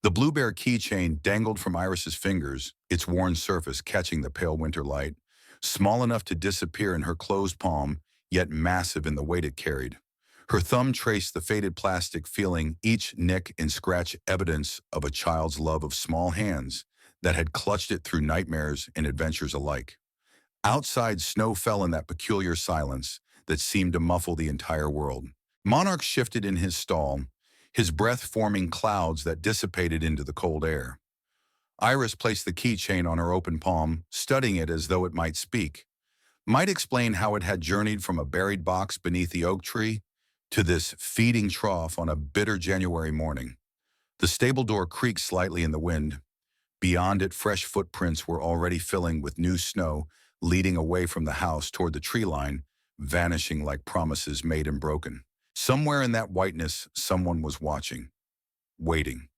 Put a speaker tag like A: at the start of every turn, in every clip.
A: The blue bear keychain dangled from Iris's fingers, its worn surface catching the pale winter light, small enough to disappear in her closed palm, yet massive in the weight it carried. Her thumb traced the faded plastic, feeling each nick and scratch evidence of a child's love of small hands that had clutched it through nightmares and adventures alike. Outside, snow fell in that peculiar silence that seemed to muffle the entire world. Monarch shifted in his stall, his breath forming clouds that dissipated into the cold air. Iris placed the keychain on her open palm, studying it as though it might speak, might explain how it had journeyed from a buried box beneath the oak tree to this feeding trough on a bitter January morning. The stable door creaked slightly in the wind. Beyond it, fresh footprints were already filling with new snow, leading away from the house toward the tree line, vanishing like promises made and broken. Somewhere in that whiteness, someone was watching, waiting.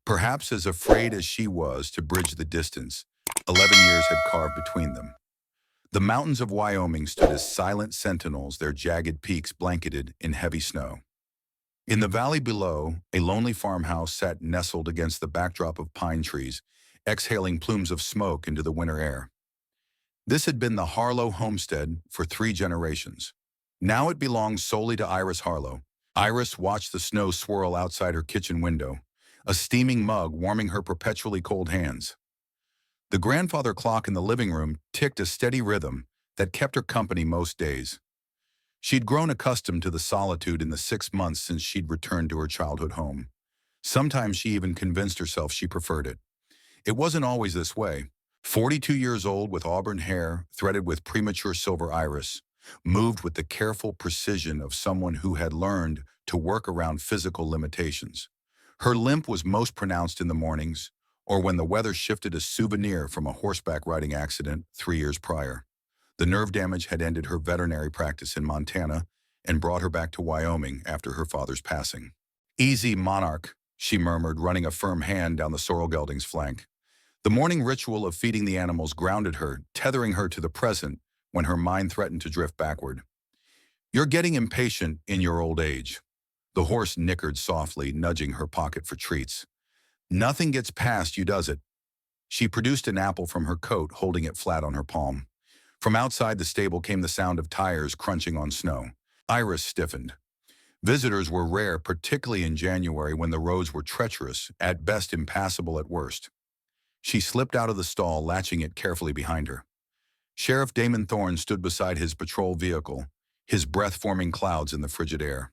A: Perhaps as afraid as she was to bridge the distance 11 years had carved between them. The mountains of Wyoming stood as silent sentinels, their jagged peaks blanketed in heavy snow. In the valley below, a lonely farmhouse sat nestled against the backdrop of pine trees, exhaling plumes of smoke into the winter air. This had been the Harlow homestead for 3 generations. Now it belonged solely to Iris Harlow. Iris watched the snow swirl outside her kitchen window, a steaming mug warming her perpetually cold hands. The grandfather clock in the living room ticked a steady rhythm that kept her company most days. She'd grown accustomed to the solitude in the 6 months since she'd returned to her childhood home. Sometimes she even convinced herself she preferred it. It wasn't always this way. 42 years old with auburn hair threaded with premature silver iris, moved with the careful precision of someone who had learned to work around physical limitations. Her limp was most pronounced in the mornings, or when the weather shifted, a souvenir from a horseback riding accident 3 years prior. The nerve damage had ended her veterinary practice in Montana and brought her back to Wyoming after her father's passing. "Easy, Monarch," she murmured, running a firm hand down the sorrel gelding's flank. The morning ritual of feeding the animals grounded her, tethering her to the present when her mind threatened to drift backward. "You're getting impatient in your old age." The horse nickered softly, nudging her pocket for treats. "Nothing gets past you, does it?" She produced an apple from her coat, holding it flat on her palm. From outside the stable came the sound of tires crunching on snow. Iris stiffened. Visitors were rare, particularly in January when the roads were treacherous, at best impassable at worst. She slipped out of the stall, latching it carefully behind her. Sheriff Damon Thorne stood beside his patrol vehicle, his breath forming clouds in the frigid air.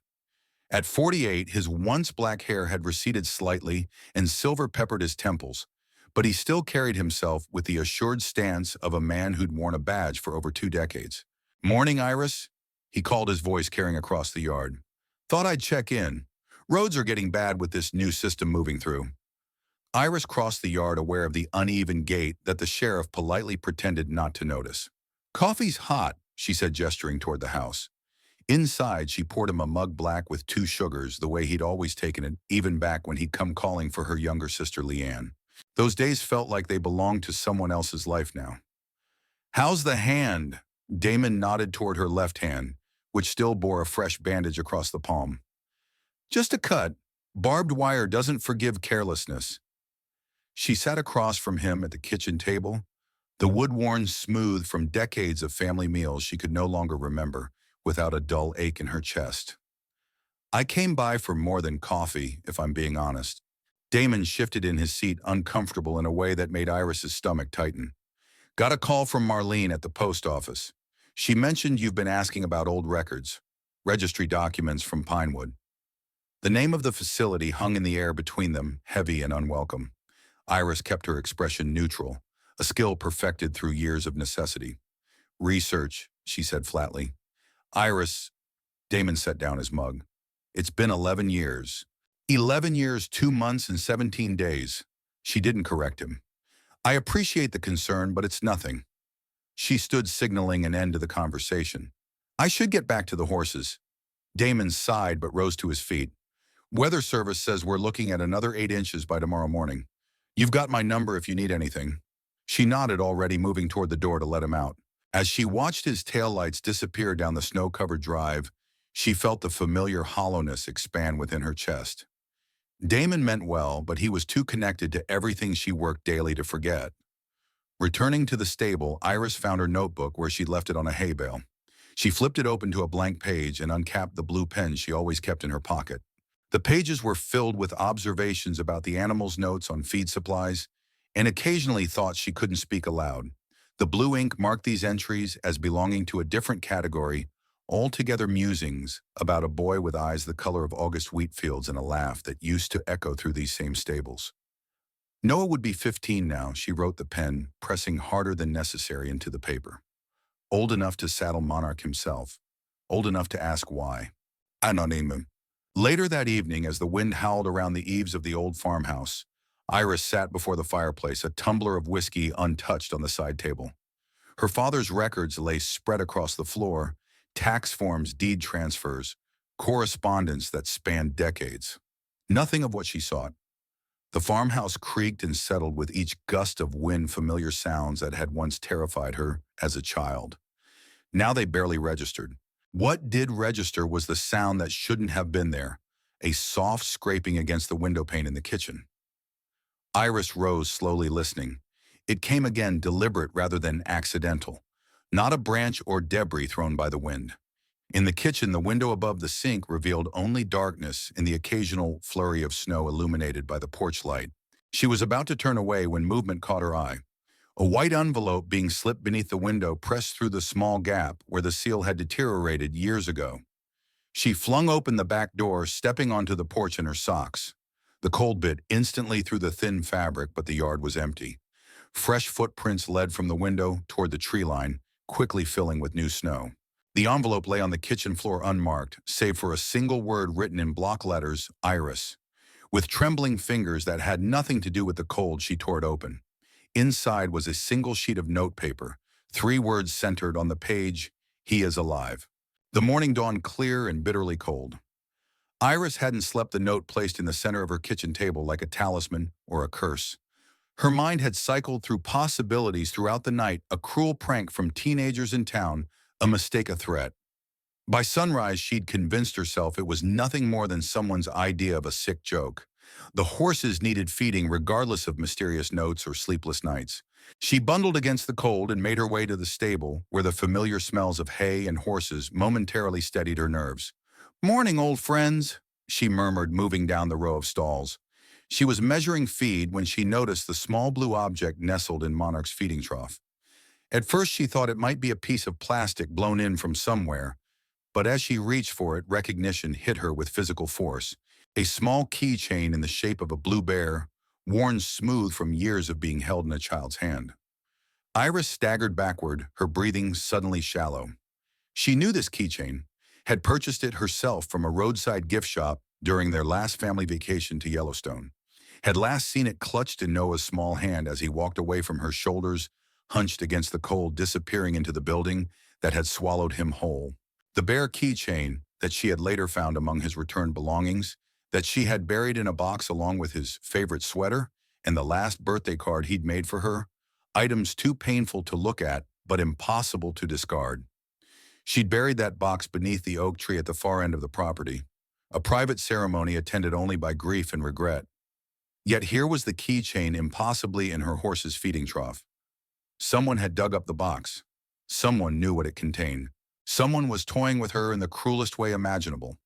A: At 48, his once black hair had receded slightly and silver peppered his temples, but he still carried himself with the assured stance of a man who'd worn a badge for over 2 decades. "Morning, Iris," he called, his voice carrying across the yard. "Thought I'd check in. Roads are getting bad with this new system moving through." Iris crossed the yard, aware of the uneven gait that the sheriff politely pretended not to notice. "Coffee's hot," she said, gesturing toward the house. Inside, she poured him a mug black with 2 sugars, the way he'd always taken it, even back when he'd come calling for her younger sister Leanne. Those days felt like they belonged to someone else's life now. "How's the hand?" Damon nodded toward her left hand, which still bore a fresh bandage across the palm. "Just a cut. Barbed wire doesn't forgive carelessness." She sat across from him at the kitchen table, the wood worn smooth from decades of family meals she could no longer remember, without a dull ache in her chest. "I came by for more than coffee, if I'm being honest." Damon shifted in his seat, uncomfortable in a way that made Iris's stomach tighten. "Got a call from Marlene at the post office. She mentioned you've been asking about old records, registry documents from Pinewood." The name of the facility hung in the air between them, heavy and unwelcome. Iris kept her expression neutral, a skill perfected through years of necessity. "Research," she said flatly. "Iris," Damon set down his mug. "It's been 11 years. 11 years, 2 months, and 17 days. She didn't correct him. "I appreciate the concern, but it's nothing." She stood, signaling an end to the conversation. "I should get back to the horses." Damon sighed but rose to his feet. "Weather Service says we're looking at another 8 inches by tomorrow morning. You've got my number if you need anything." She nodded, already moving toward the door to let him out. As she watched his taillights disappear down the snow-covered drive, she felt the familiar hollowness expand within her chest. Damon meant well, but he was too connected to everything she worked daily to forget. Returning to the stable, Iris found her notebook where she'd left it on a hay bale. She flipped it open to a blank page and uncapped the blue pen she always kept in her pocket. The pages were filled with observations about the animal's notes on feed supplies, and occasionally thoughts she couldn't speak aloud. The blue ink marked these entries as belonging to a different category, altogether musings about a boy with eyes the color of August wheat fields and a laugh that used to echo through these same stables. Noah would be 15 now, she wrote the pen, pressing harder than necessary into the paper. Old enough to saddle Monarch himself. Old enough to ask why. Anonym. Later that evening, as the wind howled around the eaves of the old farmhouse, Iris sat before the fireplace, a tumbler of whiskey untouched on the side table. Her father's records lay spread across the floor, tax forms, deed transfers, correspondence that spanned decades. Nothing of what she sought. The farmhouse creaked and settled with each gust of wind, familiar sounds that had once terrified her as a child. Now they barely registered. What did register was the sound that shouldn't have been there, a soft scraping against the window pane in the kitchen. Iris rose, slowly listening. It came again, deliberate rather than accidental, not a branch or debris thrown by the wind. In the kitchen, the window above the sink revealed only darkness and the occasional flurry of snow illuminated by the porch light. She was about to turn away when movement caught her eye. A white envelope being slipped beneath the window pressed through the small gap where the seal had deteriorated years ago. She flung open the back door, stepping onto the porch in her socks. The cold bit instantly through the thin fabric, but the yard was empty. Fresh footprints led from the window toward the tree line, quickly filling with new snow. The envelope lay on the kitchen floor unmarked, save for a single word written in block letters, Iris. With trembling fingers that had nothing to do with the cold, she tore it open. Inside was a single sheet of notepaper, 3 words centered on the page, "He is alive." The morning dawned clear and bitterly cold. Iris hadn't slept, the note placed in the center of her kitchen table like a talisman or a curse. Her mind had cycled through possibilities throughout the night, a cruel prank from teenagers in town, a mistake, a threat. By sunrise, she'd convinced herself it was nothing more than someone's idea of a sick joke. The horses needed feeding regardless of mysterious notes or sleepless nights. She bundled against the cold and made her way to the stable, where the familiar smells of hay and horses momentarily steadied her nerves. "Morning, old friends," she murmured, moving down the row of stalls. She was measuring feed when she noticed the small blue object nestled in Monarch's feeding trough. At first she thought it might be a piece of plastic blown in from somewhere, but as she reached for it, recognition hit her with physical force. A small keychain in the shape of a blue bear, worn smooth from years of being held in a child's hand. Iris staggered backward, her breathing suddenly shallow. She knew this keychain, had purchased it herself from a roadside gift shop during their last family vacation to Yellowstone, had last seen it clutched in Noah's small hand as he walked away from her, shoulders hunched against the cold, disappearing into the building that had swallowed him whole. The bare keychain that she had later found among his returned belongings, that she had buried in a box along with his favorite sweater and the last birthday card he'd made for her, items too painful to look at but impossible to discard. She'd buried that box beneath the oak tree at the far end of the property, a private ceremony attended only by grief and regret. Yet here was the keychain impossibly in her horse's feeding trough. Someone had dug up the box. Someone knew what it contained. Someone was toying with her in the cruelest way imaginable.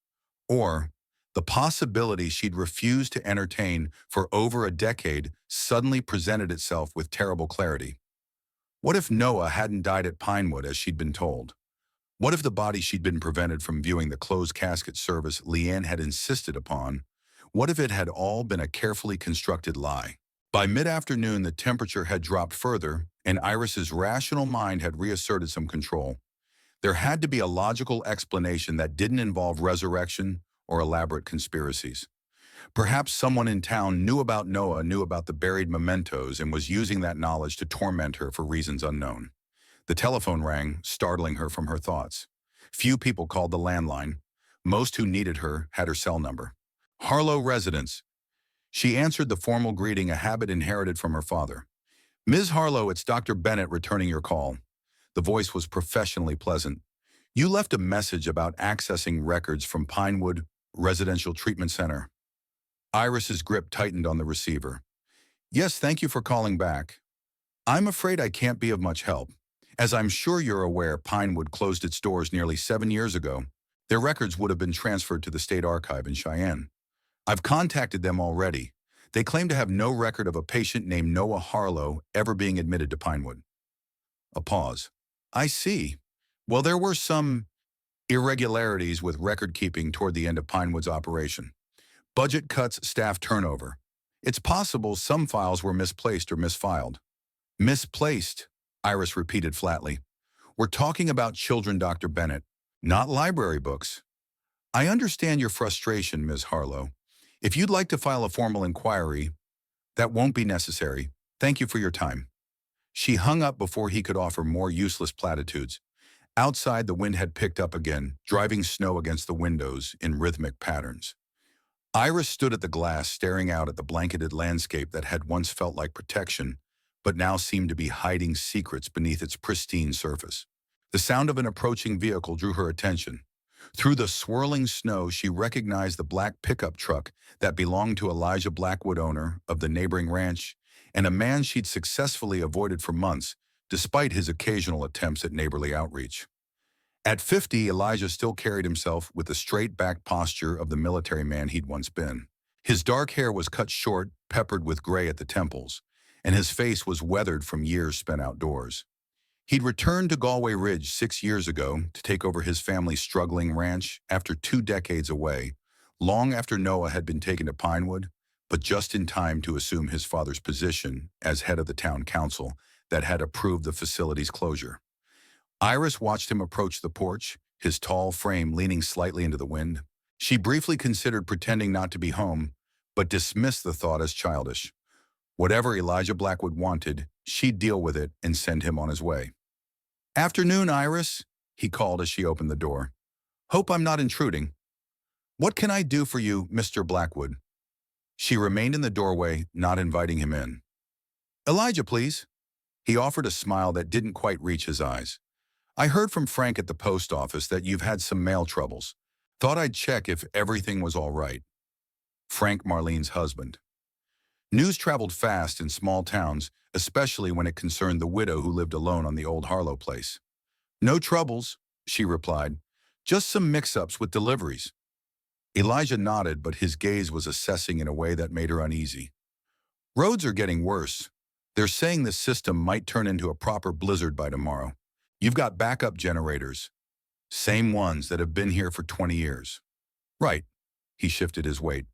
A: Or, the possibility she'd refused to entertain for over a decade suddenly presented itself with terrible clarity. What if Noah hadn't died at Pinewood as she'd been told? What if the body she'd been prevented from viewing the closed casket service Leanne had insisted upon? What if it had all been a carefully constructed lie? By mid-afternoon, the temperature had dropped further, and Iris's rational mind had reasserted some control. There had to be a logical explanation that didn't involve resurrection or elaborate conspiracies. Perhaps someone in town knew about Noah, knew about the buried mementos, and was using that knowledge to torment her for reasons unknown. The telephone rang, startling her from her thoughts. Few people called the landline. Most who needed her had her cell number. Harlow residence. She answered the formal greeting, a habit inherited from her father. "Ms. Harlow, it's Dr. Bennett returning your call." The voice was professionally pleasant. "You left a message about accessing records from Pinewood Residential Treatment Center." Iris's grip tightened on the receiver. Yes, thank you for calling back. I'm afraid I can't be of much help. As I'm sure you're aware, Pinewood closed its doors nearly 7 years ago. Their records would have been transferred to the State Archive in Cheyenne. I've contacted them already. They claim to have no record of a patient named Noah Harlow ever being admitted to Pinewood. A pause. I see. Well, there were some irregularities with record keeping toward the end of Pinewood's operation. Budget cuts, staff turnover. It's possible some files were misplaced or misfiled. Misplaced, Iris repeated flatly. We're talking about children, Dr. Bennett, not library books. I understand your frustration, Ms. Harlow. If you'd like to file a formal inquiry, that won't be necessary. Thank you for your time. She hung up before he could offer more useless platitudes. Outside, the wind had picked up again, driving snow against the windows in rhythmic patterns. Iris stood at the glass, staring out at the blanketed landscape that had once felt like protection, but now seemed to be hiding secrets beneath its pristine surface. The sound of an approaching vehicle drew her attention. Through the swirling snow, she recognized the black pickup truck that belonged to Elijah Blackwood, owner of the neighboring ranch, and a man she'd successfully avoided for months, despite his occasional attempts at neighborly outreach. At 50, Elijah still carried himself with the straight-back posture of the military man he'd once been. His dark hair was cut short, peppered with gray at the temples, and his face was weathered from years spent outdoors. He'd returned to Galway Ridge 6 years ago to take over his family's struggling ranch after 2 decades away, long after Noah had been taken to Pinewood, but just in time to assume his father's position as head of the town council that had approved the facility's closure. Iris watched him approach the porch, his tall frame leaning slightly into the wind. She briefly considered pretending not to be home, but dismissed the thought as childish. Whatever Elijah Blackwood wanted, she'd deal with it and send him on his way. "Afternoon, Iris," he called as she opened the door. "Hope I'm not intruding." "What can I do for you, Mr. Blackwood?" She remained in the doorway, not inviting him in. "Elijah, please." He offered a smile that didn't quite reach his eyes. "I heard from Frank at the post office that you've had some mail troubles. Thought I'd check if everything was all right." Frank, Marlene's husband. News traveled fast in small towns, especially when it concerned the widow who lived alone on the old Harlow place. "No troubles," she replied. "Just some mix-ups with deliveries." Elijah nodded, but his gaze was assessing in a way that made her uneasy. "Roads are getting worse. They're saying the system might turn into a proper blizzard by tomorrow. You've got backup generators. Same ones that have been here for 20 years. "Right." He shifted his weight.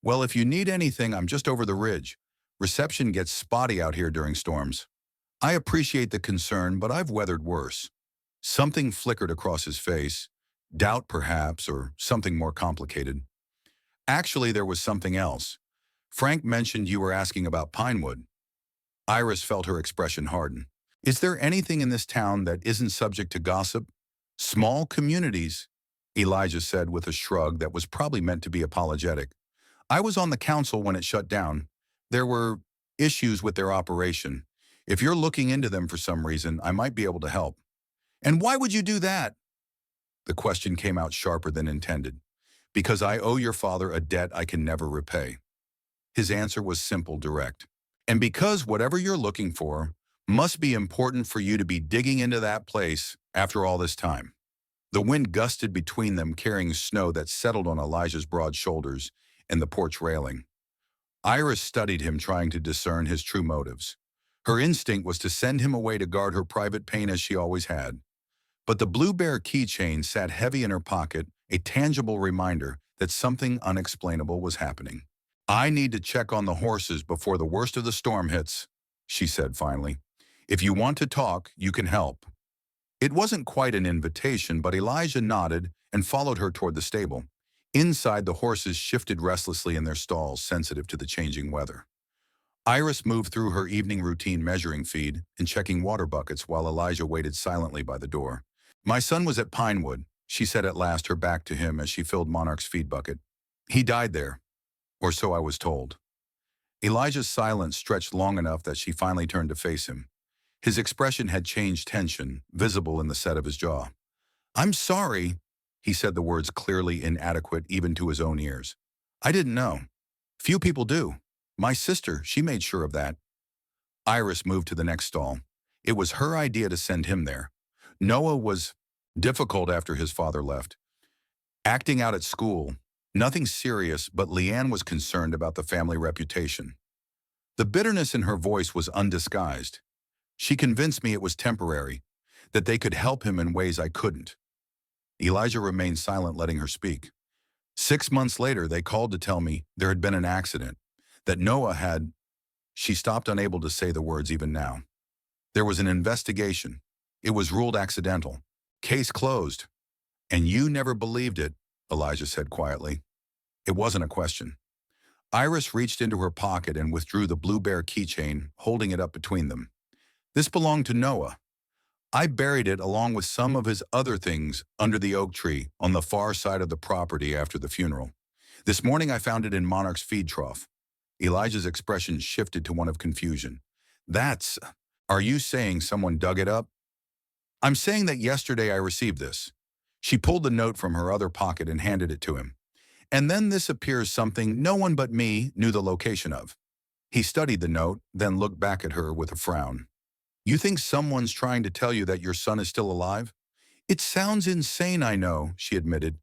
A: "Well, if you need anything, I'm just over the ridge. Reception gets spotty out here during storms. I appreciate the concern, but I've weathered worse." Something flickered across his face. Doubt, perhaps, or something more complicated. "Actually, there was something else. Frank mentioned you were asking about Pinewood." Iris felt her expression harden. "Is there anything in this town that isn't subject to gossip? Small communities," Elijah said with a shrug that was probably meant to be apologetic. "I was on the council when it shut down. There were issues with their operation. If you're looking into them for some reason, I might be able to help." "And why would you do that?" The question came out sharper than intended. "Because I owe your father a debt I can never repay." His answer was simple, direct. "And because whatever you're looking for must be important for you to be digging into that place after all this time." The wind gusted between them, carrying snow that settled on Elijah's broad shoulders and the porch railing. Iris studied him, trying to discern his true motives. Her instinct was to send him away to guard her private pain as she always had. But the Blue Bear keychain sat heavy in her pocket, a tangible reminder that something unexplainable was happening. "I need to check on the horses before the worst of the storm hits," she said finally. "If you want to talk, you can help." It wasn't quite an invitation, but Elijah nodded and followed her toward the stable. Inside, the horses shifted restlessly in their stalls, sensitive to the changing weather. Iris moved through her evening routine, measuring feed and checking water buckets while Elijah waited silently by the door. "My son was at Pinewood," she said at last, her back to him as she filled Monarch's feed bucket. "He died there, or so I was told." Elijah's silence stretched long enough that she finally turned to face him. His expression had changed, tension visible in the set of his jaw. "I'm sorry," he said, the words clearly inadequate even to his own ears. "I didn't know." Few people do. My sister, she made sure of that. Iris moved to the next stall. It was her idea to send him there. Noah was difficult after his father left. Acting out at school, nothing serious, but Leanne was concerned about the family reputation. The bitterness in her voice was undisguised. She convinced me it was temporary, that they could help him in ways I couldn't. Elijah remained silent, letting her speak. 6 months later, they called to tell me there had been an accident, that Noah had. She stopped, unable to say the words even now. There was an investigation. It was ruled accidental. Case closed. And you never believed it, Elijah said quietly. It wasn't a question. Iris reached into her pocket and withdrew the Blue Bear keychain, holding it up between them. This belonged to Noah. I buried it along with some of his other things under the oak tree on the far side of the property after the funeral. This morning I found it in Monarch's feed trough. Elijah's expression shifted to one of confusion. Are you saying someone dug it up? I'm saying that yesterday I received this. She pulled the note from her other pocket and handed it to him. And then this appears something no one but me knew the location of. He studied the note, then looked back at her with a frown. You think someone's trying to tell you that your son is still alive? It sounds insane, I know, she admitted.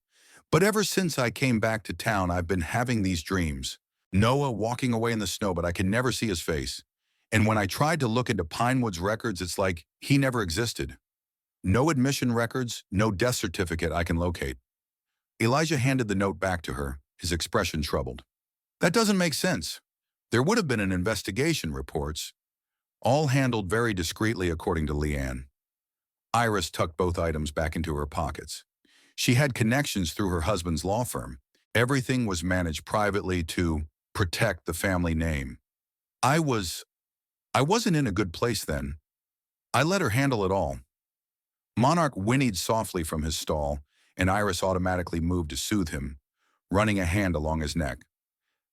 A: But ever since I came back to town, I've been having these dreams. Noah walking away in the snow, but I can never see his face. And when I tried to look into Pinewood's records, it's like he never existed. No admission records, no death certificate I can locate. Elijah handed the note back to her, his expression troubled. That doesn't make sense. There would have been an investigation, reports. All handled very discreetly, according to Leanne. Iris tucked both items back into her pockets. She had connections through her husband's law firm. Everything was managed privately to protect the family name. I wasn't in a good place then. I let her handle it all. Monarch whinnied softly from his stall, and Iris automatically moved to soothe him, running a hand along his neck.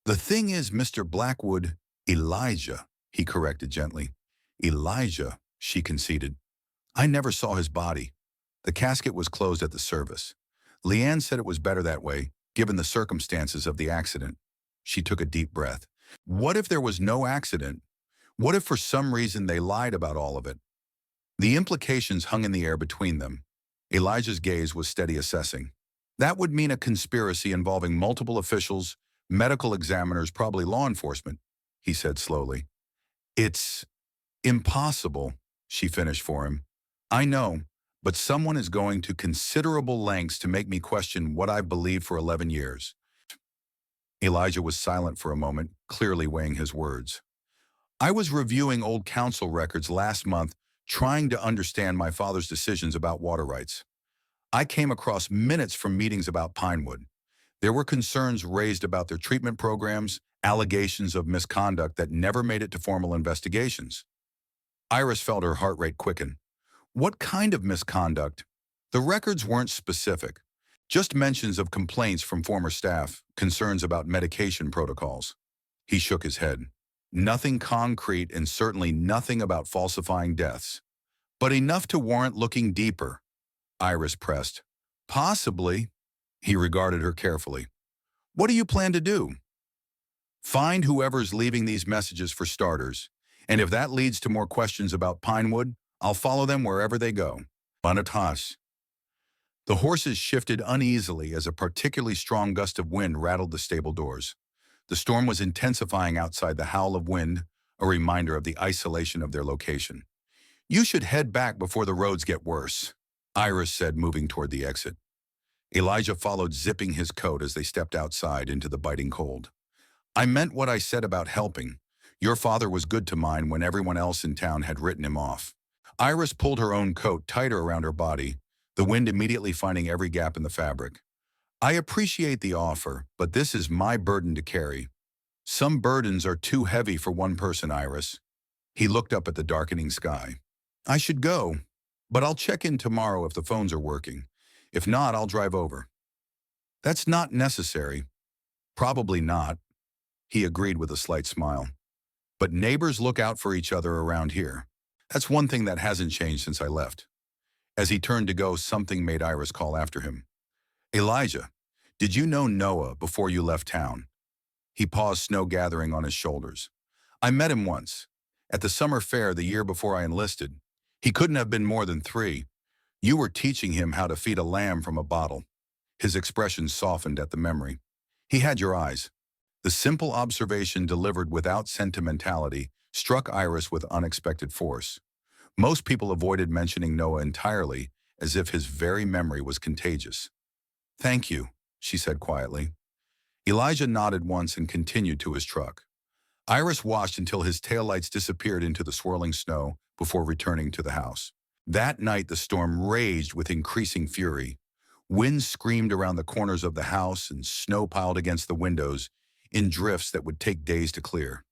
A: The thing is, Mr. Blackwood, Elijah, he corrected gently. Elijah, she conceded. I never saw his body. The casket was closed at the service. Leanne said it was better that way, given the circumstances of the accident. She took a deep breath. What if there was no accident? What if for some reason they lied about all of it? The implications hung in the air between them. Elijah's gaze was steady, assessing. That would mean a conspiracy involving multiple officials, medical examiners, probably law enforcement, he said slowly. It's impossible, she finished for him. I know, but someone is going to considerable lengths to make me question what I've believed for 11 years. Elijah was silent for a moment, clearly weighing his words. I was reviewing old council records last month, trying to understand my father's decisions about water rights. I came across minutes from meetings about Pinewood. There were concerns raised about their treatment programs, allegations of misconduct that never made it to formal investigations. Iris felt her heart rate quicken. What kind of misconduct? The records weren't specific, just mentions of complaints from former staff, concerns about medication protocols. He shook his head. Nothing concrete and certainly nothing about falsifying deaths. But enough to warrant looking deeper, Iris pressed. Possibly. He regarded her carefully. What do you plan to do? Find whoever's leaving these messages for starters, and if that leads to more questions about Pinewood, I'll follow them wherever they go. Banatas. The horses shifted uneasily as a particularly strong gust of wind rattled the stable doors. The storm was intensifying outside, the howl of wind, a reminder of the isolation of their location. You should head back before the roads get worse, Iris said, moving toward the exit. Elijah followed, zipping his coat as they stepped outside into the biting cold. I meant what I said about helping. Your father was good to mine when everyone else in town had written him off. Iris pulled her own coat tighter around her body, the wind immediately finding every gap in the fabric. I appreciate the offer, but this is my burden to carry. Some burdens are too heavy for one person, Iris. He looked up at the darkening sky. I should go, but I'll check in tomorrow if the phones are working. If not, I'll drive over. That's not necessary. Probably not, he agreed with a slight smile. But neighbors look out for each other around here. That's one thing that hasn't changed since I left. As he turned to go, something made Iris call after him. Elijah, did you know Noah before you left town? He paused, snow gathering on his shoulders. I met him once. At the summer fair the year before I enlisted. He couldn't have been more than 3. You were teaching him how to feed a lamb from a bottle. His expression softened at the memory. He had your eyes. The simple observation delivered without sentimentality struck Iris with unexpected force. Most people avoided mentioning Noah entirely, as if his very memory was contagious. Thank you, she said quietly. Elijah nodded once and continued to his truck. Iris watched until his taillights disappeared into the swirling snow before returning to the house. That night the storm raged with increasing fury. Wind screamed around the corners of the house and snow piled against the windows in drifts that would take days to clear.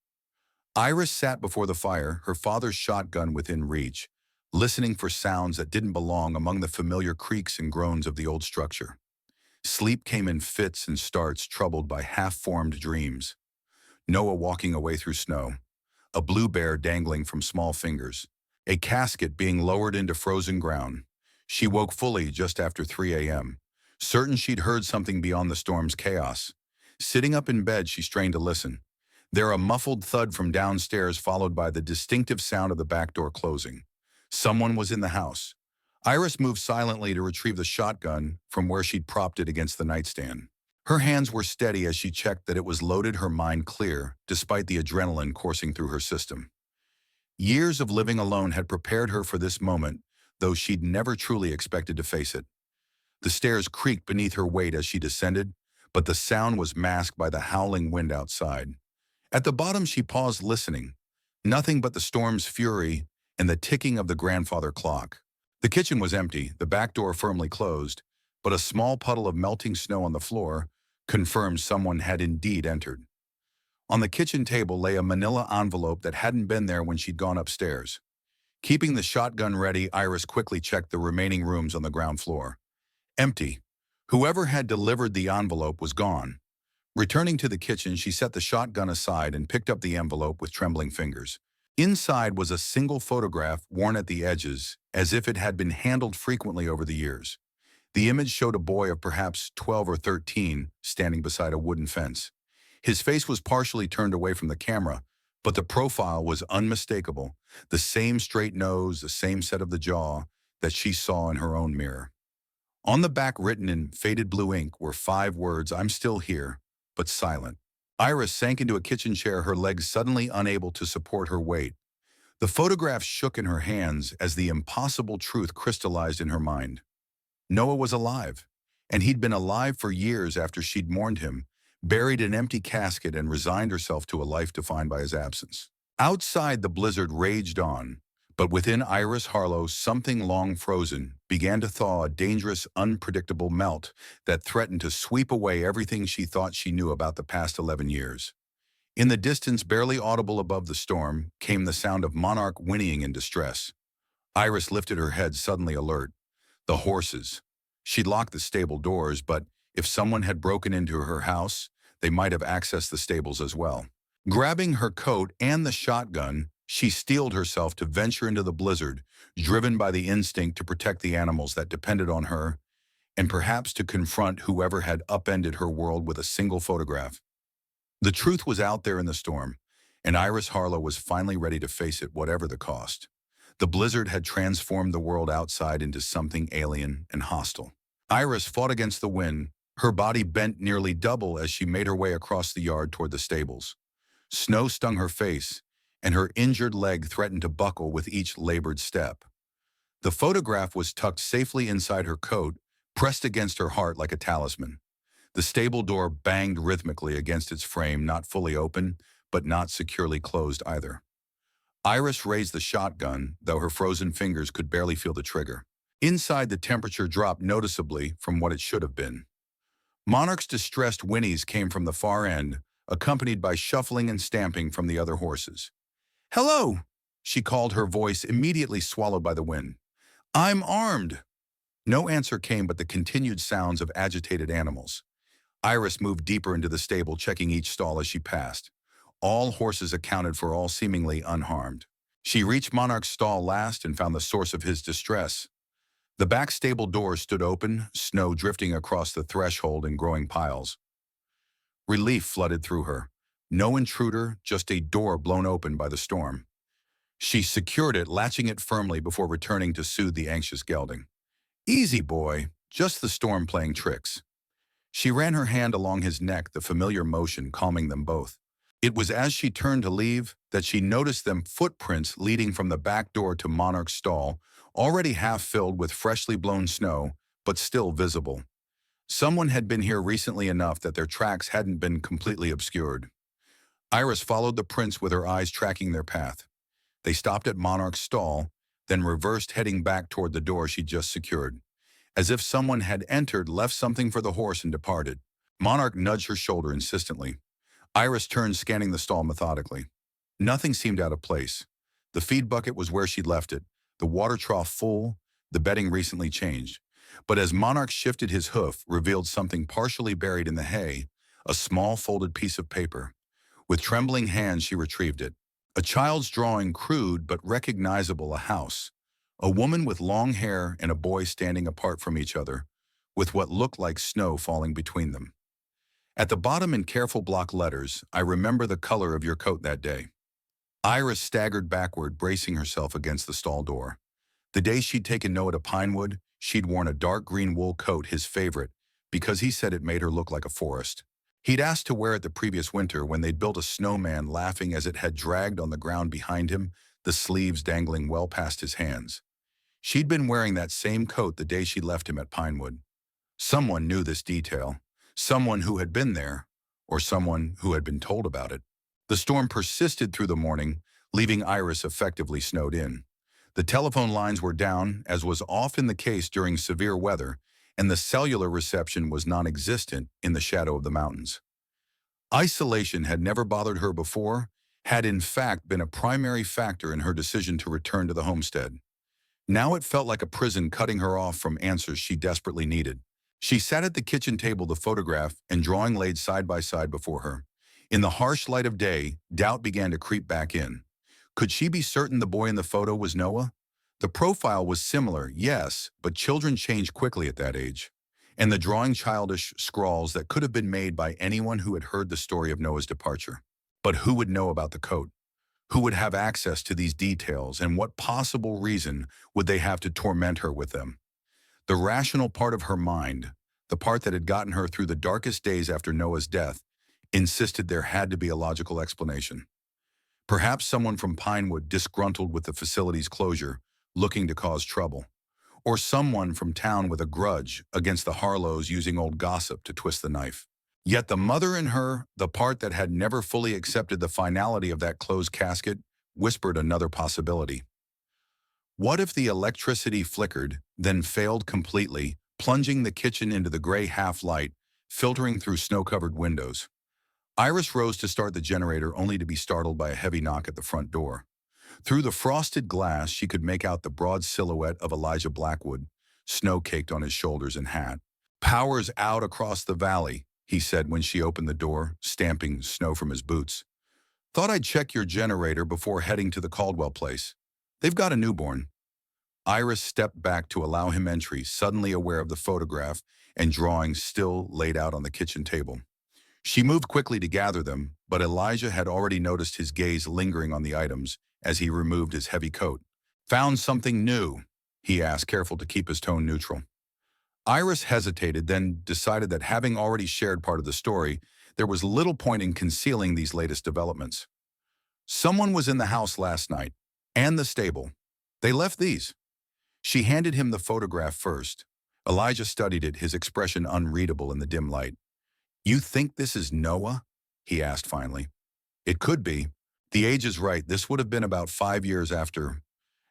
A: Iris sat before the fire, her father's shotgun within reach, listening for sounds that didn't belong among the familiar creaks and groans of the old structure. Sleep came in fits and starts, troubled by half-formed dreams. Noah walking away through snow, a blue bear dangling from small fingers, a casket being lowered into frozen ground. She woke fully just after 3 a.m., certain she'd heard something beyond the storm's chaos. Sitting up in bed, she strained to listen. There a muffled thud from downstairs followed by the distinctive sound of the back door closing. Someone was in the house. Iris moved silently to retrieve the shotgun from where she'd propped it against the nightstand. Her hands were steady as she checked that it was loaded, her mind clear, despite the adrenaline coursing through her system. Years of living alone had prepared her for this moment, though she'd never truly expected to face it. The stairs creaked beneath her weight as she descended, but the sound was masked by the howling wind outside. At the bottom she paused, listening. Nothing but the storm's fury and the ticking of the grandfather clock. The kitchen was empty, the back door firmly closed, but a small puddle of melting snow on the floor confirmed someone had indeed entered. On the kitchen table lay a manila envelope that hadn't been there when she'd gone upstairs. Keeping the shotgun ready, Iris quickly checked the remaining rooms on the ground floor. Empty. Whoever had delivered the envelope was gone. Returning to the kitchen, she set the shotgun aside and picked up the envelope with trembling fingers. Inside was a single photograph worn at the edges, as if it had been handled frequently over the years. The image showed a boy of perhaps 12 or 13 standing beside a wooden fence. His face was partially turned away from the camera, but the profile was unmistakable, the same straight nose, the same set of the jaw that she saw in her own mirror. On the back, written in faded blue ink, were 5 words, "I'm still here, but silent." Iris sank into a kitchen chair, her legs suddenly unable to support her weight. The photograph shook in her hands as the impossible truth crystallized in her mind. Noah was alive, and he'd been alive for years after she'd mourned him, buried in an empty casket and resigned herself to a life defined by his absence. Outside, the blizzard raged on, but within Iris Harlow, something long frozen began to thaw, a dangerous, unpredictable melt that threatened to sweep away everything she thought she knew about the past 11 years. In the distance, barely audible above the storm, came the sound of Monarch whinnying in distress. Iris lifted her head, suddenly alert. The horses. She'd locked the stable doors, but if someone had broken into her house, they might have accessed the stables as well. Grabbing her coat and the shotgun, she steeled herself to venture into the blizzard, driven by the instinct to protect the animals that depended on her, and perhaps to confront whoever had upended her world with a single photograph. The truth was out there in the storm, and Iris Harlow was finally ready to face it, whatever the cost. The blizzard had transformed the world outside into something alien and hostile. Iris fought against the wind, her body bent nearly double as she made her way across the yard toward the stables. Snow stung her face, and her injured leg threatened to buckle with each labored step. The photograph was tucked safely inside her coat, pressed against her heart like a talisman. The stable door banged rhythmically against its frame, not fully open, but not securely closed either. Iris raised the shotgun, though her frozen fingers could barely feel the trigger. Inside, the temperature dropped noticeably from what it should have been. Monarch's distressed whinnies came from the far end, accompanied by shuffling and stamping from the other horses. "Hello," she called, her voice immediately swallowed by the wind. "I'm armed." No answer came but the continued sounds of agitated animals. Iris moved deeper into the stable, checking each stall as she passed. All horses accounted for, all seemingly unharmed. She reached Monarch's stall last and found the source of his distress. The back stable door stood open, snow drifting across the threshold in growing piles. Relief flooded through her. No intruder, just a door blown open by the storm. She secured it, latching it firmly before returning to soothe the anxious gelding. Easy, boy, just the storm playing tricks. She ran her hand along his neck, the familiar motion calming them both. It was as she turned to leave that she noticed them footprints leading from the back door to Monarch's stall, already half filled with freshly blown snow, but still visible. Someone had been here recently enough that their tracks hadn't been completely obscured. Iris followed the prints with her eyes tracking their path. They stopped at Monarch's stall, then reversed, heading back toward the door she'd just secured. As if someone had entered, left something for the horse, and departed. Monarch nudged her shoulder insistently. Iris turned, scanning the stall methodically. Nothing seemed out of place. The feed bucket was where she'd left it, the water trough full, the bedding recently changed. But as Monarch shifted his hoof, revealed something partially buried in the hay, a small folded piece of paper. With trembling hands, she retrieved it. A child's drawing, crude but recognizable, a house. A woman with long hair and a boy standing apart from each other, with what looked like snow falling between them. At the bottom, in careful block letters, "I remember the color of your coat that day." Iris staggered backward, bracing herself against the stall door. The day she'd taken Noah to Pinewood, she'd worn a dark green wool coat, his favorite, because he said it made her look like a forest. He'd asked to wear it the previous winter when they'd built a snowman, laughing as it had dragged on the ground behind him, the sleeves dangling well past his hands. She'd been wearing that same coat the day she left him at Pinewood. Someone knew this detail, someone who had been there, or someone who had been told about it. The storm persisted through the morning, leaving Iris effectively snowed in. The telephone lines were down, as was often the case during severe weather, and the cellular reception was non-existent in the shadow of the mountains. Isolation had never bothered her before, had in fact been a primary factor in her decision to return to the homestead. Now it felt like a prison, cutting her off from answers she desperately needed. She sat at the kitchen table, the photograph and drawing laid side by side before her. In the harsh light of day, doubt began to creep back in. Could she be certain the boy in the photo was Noah? The profile was similar, yes, but children change quickly at that age. And the drawing, childish scrawls that could have been made by anyone who had heard the story of Noah's departure. But who would know about the coat? Who would have access to these details, and what possible reason would they have to torment her with them? The rational part of her mind, the part that had gotten her through the darkest days after Noah's death, insisted there had to be a logical explanation. Perhaps someone from Pinewood, disgruntled with the facility's closure, looking to cause trouble. Or someone from town with a grudge against the Harlows, using old gossip to twist the knife. Yet the mother in her, the part that had never fully accepted the finality of that closed casket, whispered another possibility. What if the electricity flickered, then failed completely, plunging the kitchen into the gray half-light, filtering through snow-covered windows? Iris rose to start the generator, only to be startled by a heavy knock at the front door. Through the frosted glass, she could make out the broad silhouette of Elijah Blackwood, snow-caked on his shoulders and hat. "Power's out across the valley," he said when she opened the door, stamping snow from his boots. "Thought I'd check your generator before heading to the Caldwell place. They've got a newborn." Iris stepped back to allow him entry, suddenly aware of the photograph and drawings still laid out on the kitchen table. She moved quickly to gather them, but Elijah had already noticed his gaze lingering on the items as he removed his heavy coat. "Found something new?" he asked, careful to keep his tone neutral. Iris hesitated, then decided that having already shared part of the story, there was little point in concealing these latest developments. "Someone was in the house last night, and the stable. They left these." She handed him the photograph first. Elijah studied it, his expression unreadable in the dim light. "You think this is Noah?" he asked finally. "It could be. The age is right. This would have been about 5 years after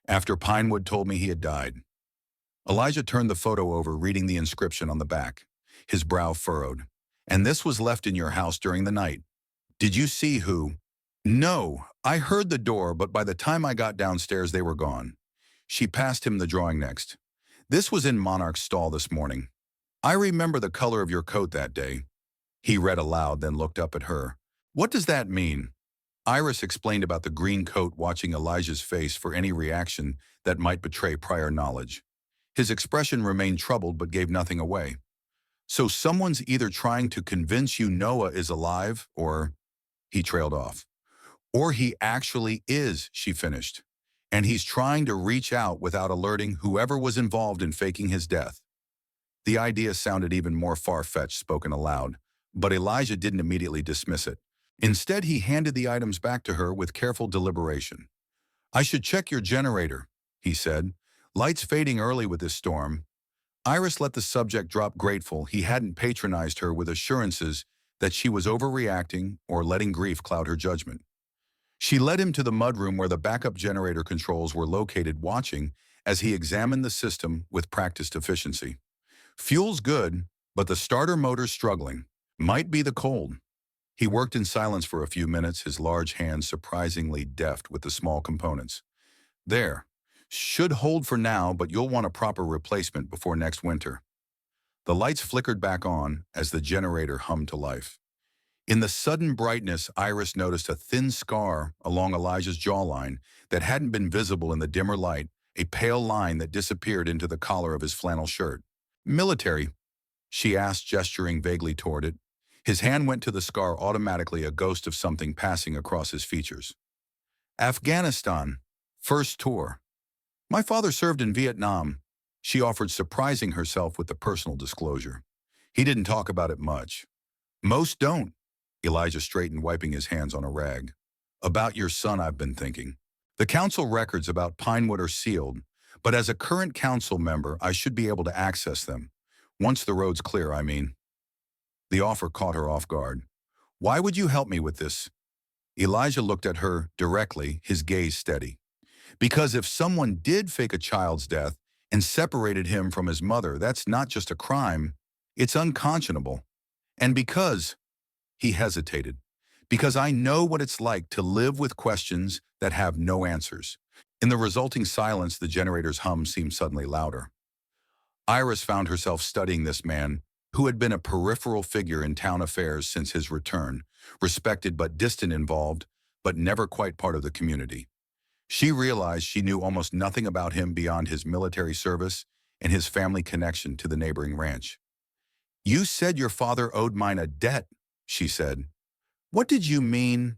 A: Pinewood told me he had died." Elijah turned the photo over, reading the inscription on the back, his brow furrowed. "And this was left in your house during the night. Did you see who?" "No, I heard the door, but by the time I got downstairs they were gone." She passed him the drawing next. "This was in Monarch's stall this morning. I remember the color of your coat that day." He read aloud, then looked up at her. "What does that mean?" Iris explained about the green coat, watching Elijah's face for any reaction that might betray prior knowledge. His expression remained troubled but gave nothing away. "So someone's either trying to convince you Noah is alive, or..." he trailed off. Or he actually is, she finished. And he's trying to reach out without alerting whoever was involved in faking his death. The idea sounded even more far-fetched spoken aloud, but Elijah didn't immediately dismiss it. Instead, he handed the items back to her with careful deliberation. "I should check your generator," he said. "Light's fading early with this storm." Iris let the subject drop, grateful he hadn't patronized her with assurances that she was overreacting or letting grief cloud her judgment. She led him to the mudroom where the backup generator controls were located, watching as he examined the system with practiced efficiency. "Fuel's good, but the starter motor's struggling. Might be the cold." He worked in silence for a few minutes, his large hands surprisingly deft with the small components. "There. Should hold for now, but you'll want a proper replacement before next winter." The lights flickered back on as the generator hummed to life. In the sudden brightness, Iris noticed a thin scar along Elijah's jawline that hadn't been visible in the dimmer light, a pale line that disappeared into the collar of his flannel shirt. "Military?" she asked, gesturing vaguely toward it. His hand went to the scar automatically, a ghost of something passing across his features. "Afghanistan. First tour. My father served in Vietnam." She offered, surprising herself with the personal disclosure. He didn't talk about it much. "Most don't." Elijah straightened, wiping his hands on a rag. "About your son, I've been thinking. The council records about Pinewood are sealed, but as a current council member, I should be able to access them. Once the road's clear, I mean." The offer caught her off guard. "Why would you help me with this?" Elijah looked at her directly, his gaze steady. "Because if someone did fake a child's death and separated him from his mother, that's not just a crime, it's unconscionable. And because," he hesitated, "because I know what it's like to live with questions that have no answers." In the resulting silence, the generator's hum seemed suddenly louder. Iris found herself studying this man, who had been a peripheral figure in town affairs since his return, respected but distant, involved, but never quite part of the community. She realized she knew almost nothing about him beyond his military service and his family connection to the neighboring ranch. "You said your father owed mine a debt," she said. "What did you mean?"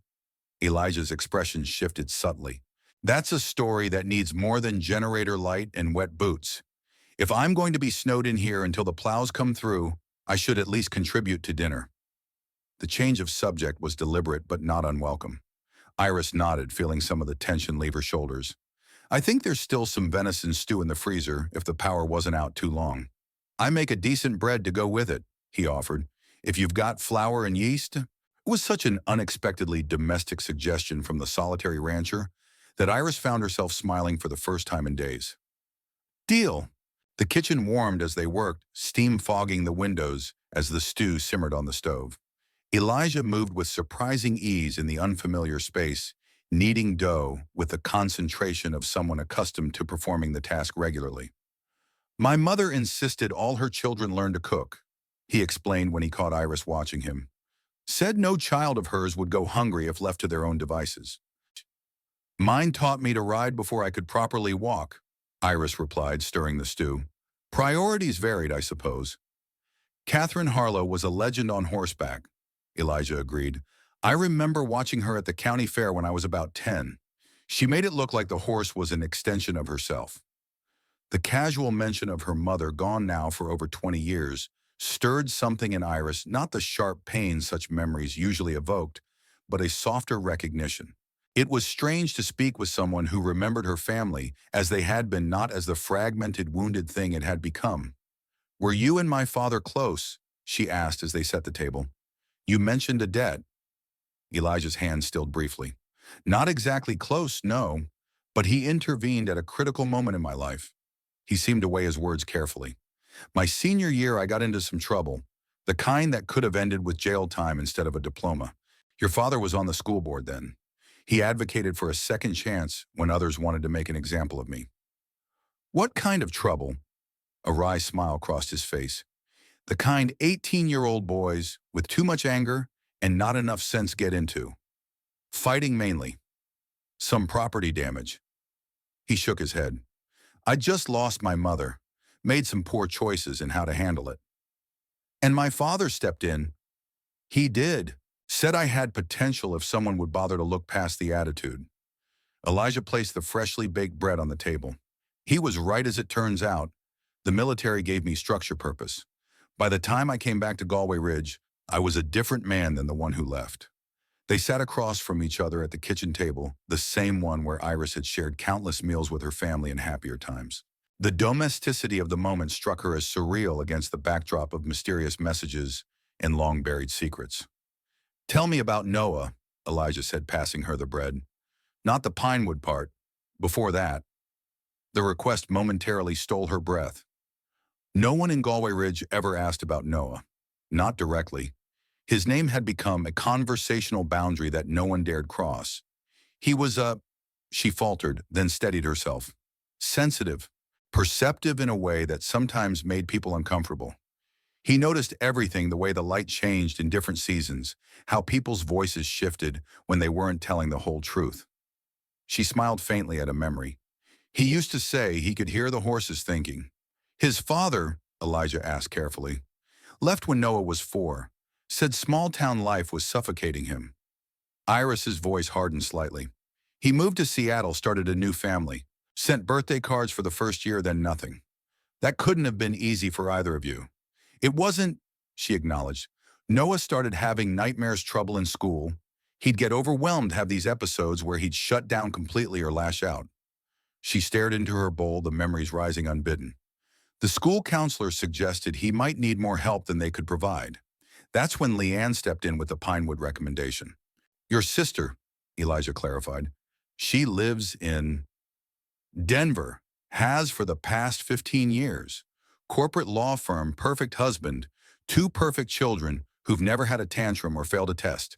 A: Elijah's expression shifted subtly. "That's a story that needs more than generator light and wet boots. If I'm going to be snowed in here until the plows come through, I should at least contribute to dinner." The change of subject was deliberate but not unwelcome. Iris nodded, feeling some of the tension leave her shoulders. "I think there's still some venison stew in the freezer if the power wasn't out too long. I make a decent bread to go with it," he offered. "If you've got flour and yeast." It was such an unexpectedly domestic suggestion from the solitary rancher that Iris found herself smiling for the first time in days. "Deal." The kitchen warmed as they worked, steam fogging the windows as the stew simmered on the stove. Elijah moved with surprising ease in the unfamiliar space, kneading dough with the concentration of someone accustomed to performing the task regularly. "My mother insisted all her children learn to cook," he explained when he caught Iris watching him. "Said no child of hers would go hungry if left to their own devices." "Mine taught me to ride before I could properly walk," Iris replied, stirring the stew. "Priorities varied, I suppose." "Catherine Harlow was a legend on horseback," Elijah agreed. "I remember watching her at the county fair when I was about 10. She made it look like the horse was an extension of herself." The casual mention of her mother, gone now for over 20 years, stirred something in Iris, not the sharp pain such memories usually evoked, but a softer recognition. It was strange to speak with someone who remembered her family as they had been, not as the fragmented, wounded thing it had become. "Were you and my father close?" she asked as they set the table. "You mentioned a debt." Elijah's hand stilled briefly. "Not exactly close, no, but he intervened at a critical moment in my life." He seemed to weigh his words carefully. "My senior year, I got into some trouble, the kind that could have ended with jail time instead of a diploma. Your father was on the school board then. He advocated for a second chance when others wanted to make an example of me." "What kind of trouble?" A wry smile crossed his face. "The kind 18-year-old boys with too much anger and not enough sense get into. Fighting mainly. Some property damage." He shook his head. "I just lost my mother, made some poor choices in how to handle it. And my father stepped in." "He did," Said I had potential if someone would bother to look past the attitude. Elijah placed the freshly baked bread on the table. He was right as it turns out. The military gave me structure purpose. By the time I came back to Galway Ridge, I was a different man than the one who left. They sat across from each other at the kitchen table, the same one where Iris had shared countless meals with her family in happier times. The domesticity of the moment struck her as surreal against the backdrop of mysterious messages and long-buried secrets. "Tell me about Noah," Elijah said, passing her the bread. "Not the Pinewood part. Before that." The request momentarily stole her breath. No one in Galway Ridge ever asked about Noah. Not directly. His name had become a conversational boundary that no one dared cross. He was she faltered, then steadied herself. Sensitive, perceptive in a way that sometimes made people uncomfortable. He noticed everything, the way the light changed in different seasons, how people's voices shifted when they weren't telling the whole truth. She smiled faintly at a memory. He used to say he could hear the horses thinking. His father, Elijah asked carefully, left when Noah was 4, said small-town life was suffocating him. Iris's voice hardened slightly. He moved to Seattle, started a new family, sent birthday cards for the first year, then nothing. That couldn't have been easy for either of you. It wasn't, she acknowledged. Noah started having nightmares, trouble in school. He'd get overwhelmed, have these episodes where he'd shut down completely or lash out. She stared into her bowl, the memories rising unbidden. The school counselor suggested he might need more help than they could provide. That's when Leanne stepped in with the Pinewood recommendation. "Your sister," Elijah clarified. "She lives in Denver, has for the past 15 years. Corporate law firm, perfect husband, 2 perfect children who've never had a tantrum or failed a test."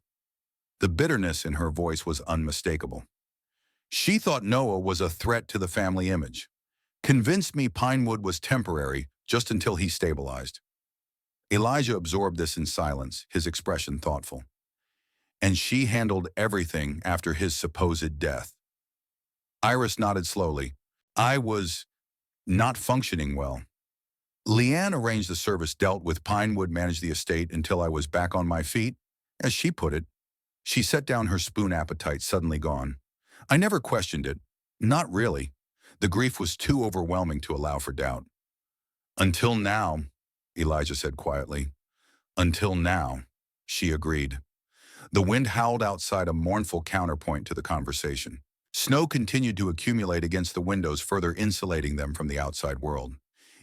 A: The bitterness in her voice was unmistakable. She thought Noah was a threat to the family image. Convinced me Pinewood was temporary, just until he stabilized. Elijah absorbed this in silence, his expression thoughtful. "And she handled everything after his supposed death." Iris nodded slowly. "I was not functioning well. Leanne arranged the service, dealt with Pinewood, managed the estate until I was back on my feet, as she put it." She set down her spoon, appetite suddenly gone. "I never questioned it. Not really. The grief was too overwhelming to allow for doubt." "Until now," Elijah said quietly. "Until now," she agreed. The wind howled outside, a mournful counterpoint to the conversation. Snow continued to accumulate against the windows, further insulating them from the outside world.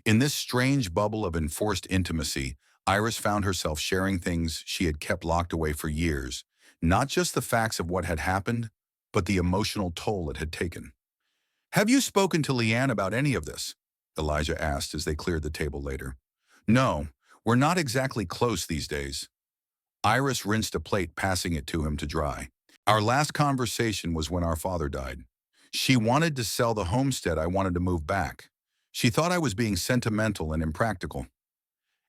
A: In this strange bubble of enforced intimacy, Iris found herself sharing things she had kept locked away for years. Not just the facts of what had happened, but the emotional toll it had taken. "Have you spoken to Leanne about any of this?" Elijah asked as they cleared the table later. "No, we're not exactly close these days." Iris rinsed a plate, passing it to him to dry. "Our last conversation was when our father died. She wanted to sell the homestead. I wanted to move back. She thought I was being sentimental and impractical."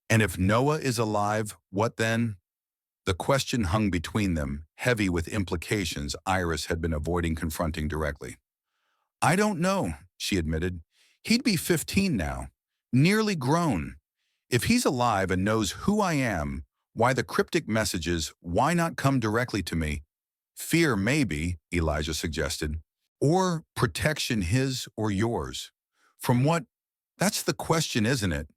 A: "And if Noah is alive, what then?" The question hung between them, heavy with implications Iris had been avoiding confronting directly. "I don't know," she admitted. "He'd be 15 now, nearly grown. If he's alive and knows who I am, why the cryptic messages, why not come directly to me?" "Fear, maybe," Elijah suggested. "Or protection, his or yours. From what? That's the question, isn't it?"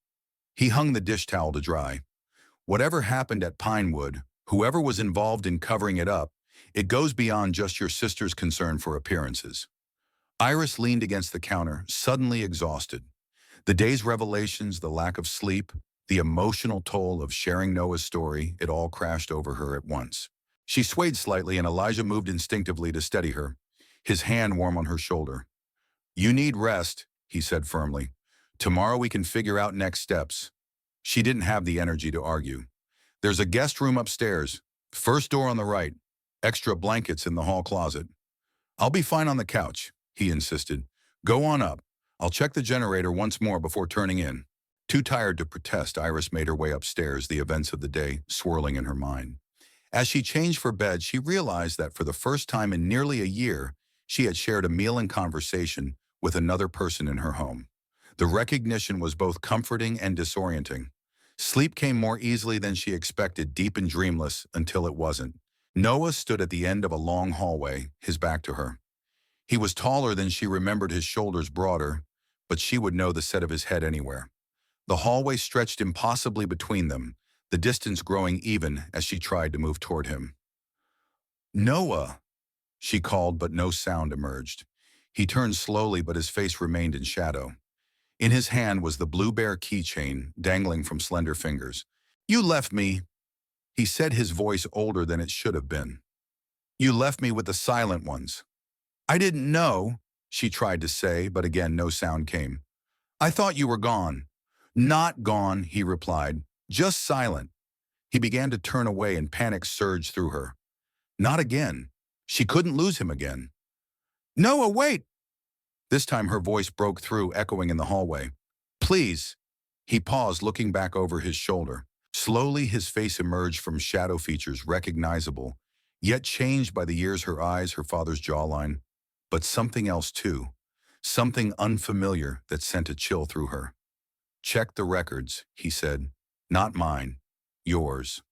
A: He hung the dish towel to dry. "Whatever happened at Pinewood, whoever was involved in covering it up, it goes beyond just your sister's concern for appearances." Iris leaned against the counter, suddenly exhausted. The day's revelations, the lack of sleep, the emotional toll of sharing Noah's story, it all crashed over her at once. She swayed slightly, and Elijah moved instinctively to steady her, his hand warm on her shoulder. "You need rest," he said firmly. "Tomorrow we can figure out next steps." She didn't have the energy to argue. "There's a guest room upstairs, first door on the right, extra blankets in the hall closet." "I'll be fine on the couch," he insisted. "Go on up. I'll check the generator once more before turning in." Too tired to protest, Iris made her way upstairs, the events of the day swirling in her mind. As she changed for bed, she realized that for the first time in nearly a year, she had shared a meal and conversation with another person in her home. The recognition was both comforting and disorienting. Sleep came more easily than she expected, deep and dreamless, until it wasn't. Noah stood at the end of a long hallway, his back to her. He was taller than she remembered, his shoulders broader, but she would know the set of his head anywhere. The hallway stretched impossibly between them, the distance growing even as she tried to move toward him. "Noah!" she called, but no sound emerged. He turned slowly, but his face remained in shadow. In his hand was the blue bear keychain dangling from slender fingers. "You left me," he said, his voice older than it should have been. "You left me with the silent ones." "I didn't know," she tried to say, but again no sound came. "I thought you were gone." "Not gone," he replied, "just silent." He began to turn away and panic surged through her. Not again. She couldn't lose him again. "Noah, wait!" This time her voice broke through, echoing in the hallway. "Please." He paused, looking back over his shoulder. Slowly his face emerged from shadow features recognizable, yet changed by the years, her eyes, her father's jawline. But something else too. Something unfamiliar that sent a chill through her. "Check the records," he said. "Not mine. Yours."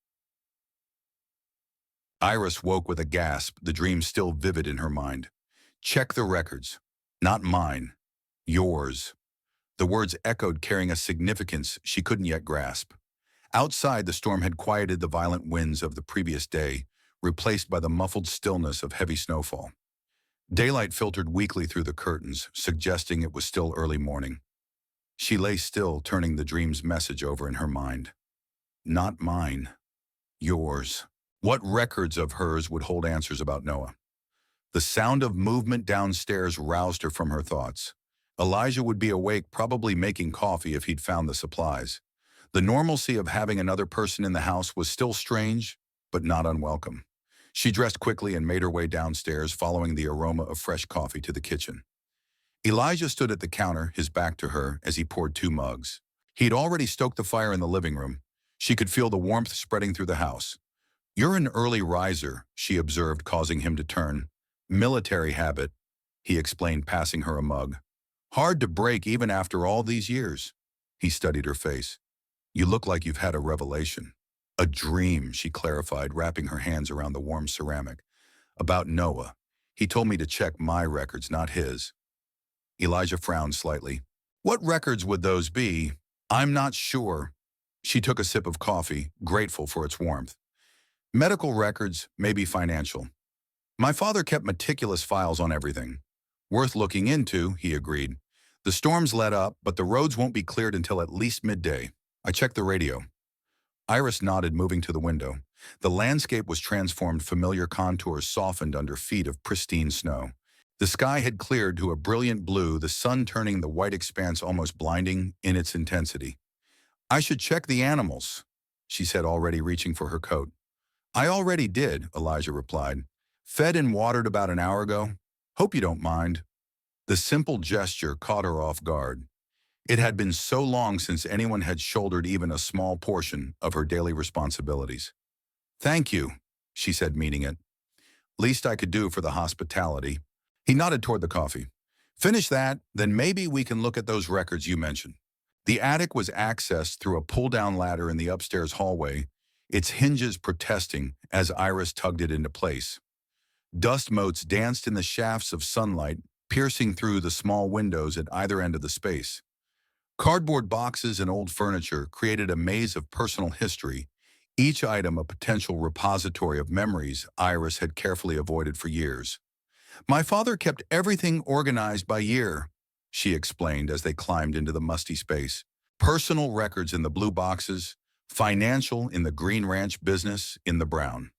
A: Iris woke with a gasp, the dream still vivid in her mind. "Check the records. Not mine. Yours." The words echoed, carrying a significance she couldn't yet grasp. Outside, the storm had quieted the violent winds of the previous day, replaced by the muffled stillness of heavy snowfall. Daylight filtered weakly through the curtains, suggesting it was still early morning. She lay still, turning the dream's message over in her mind. Not mine. Yours. What records of hers would hold answers about Noah? The sound of movement downstairs roused her from her thoughts. Elijah would be awake, probably making coffee if he'd found the supplies. The normalcy of having another person in the house was still strange, but not unwelcome. She dressed quickly and made her way downstairs, following the aroma of fresh coffee to the kitchen. Elijah stood at the counter, his back to her, as he poured 2 mugs. He'd already stoked the fire in the living room. She could feel the warmth spreading through the house. "You're an early riser," she observed, causing him to turn. "Military habit," he explained, passing her a mug. "Hard to break even after all these years." He studied her face. "You look like you've had a revelation." "A dream," she clarified, wrapping her hands around the warm ceramic. "About Noah. He told me to check my records, not his." Elijah frowned slightly. "What records would those be?" "I'm not sure." She took a sip of coffee, grateful for its warmth. "Medical records, maybe financial. My father kept meticulous files on everything." "Worth looking into," he agreed. "The storm's let up, but the roads won't be cleared until at least midday. I checked the radio." Iris nodded, moving to the window. The landscape was transformed, familiar contours softened under feet of pristine snow. The sky had cleared to a brilliant blue, the sun turning the white expanse almost blinding in its intensity. "I should check the animals," she said, already reaching for her coat. "I already did," Elijah replied. "Fed and watered about an hour ago. Hope you don't mind." The simple gesture caught her off guard. It had been so long since anyone had shouldered even a small portion of her daily responsibilities. "Thank you," she said, meaning it. "Least I could do for the hospitality." He nodded toward the coffee. "Finish that, then maybe we can look at those records you mentioned." The attic was accessed through a pull-down ladder in the upstairs hallway, its hinges protesting as Iris tugged it into place. Dust motes danced in the shafts of sunlight, piercing through the small windows at either end of the space. Cardboard boxes and old furniture created a maze of personal history, each item a potential repository of memories Iris had carefully avoided for years. "My father kept everything organized by year," she explained as they climbed into the musty space. "Personal records in the blue boxes, financial in the green, ranch business in the brown."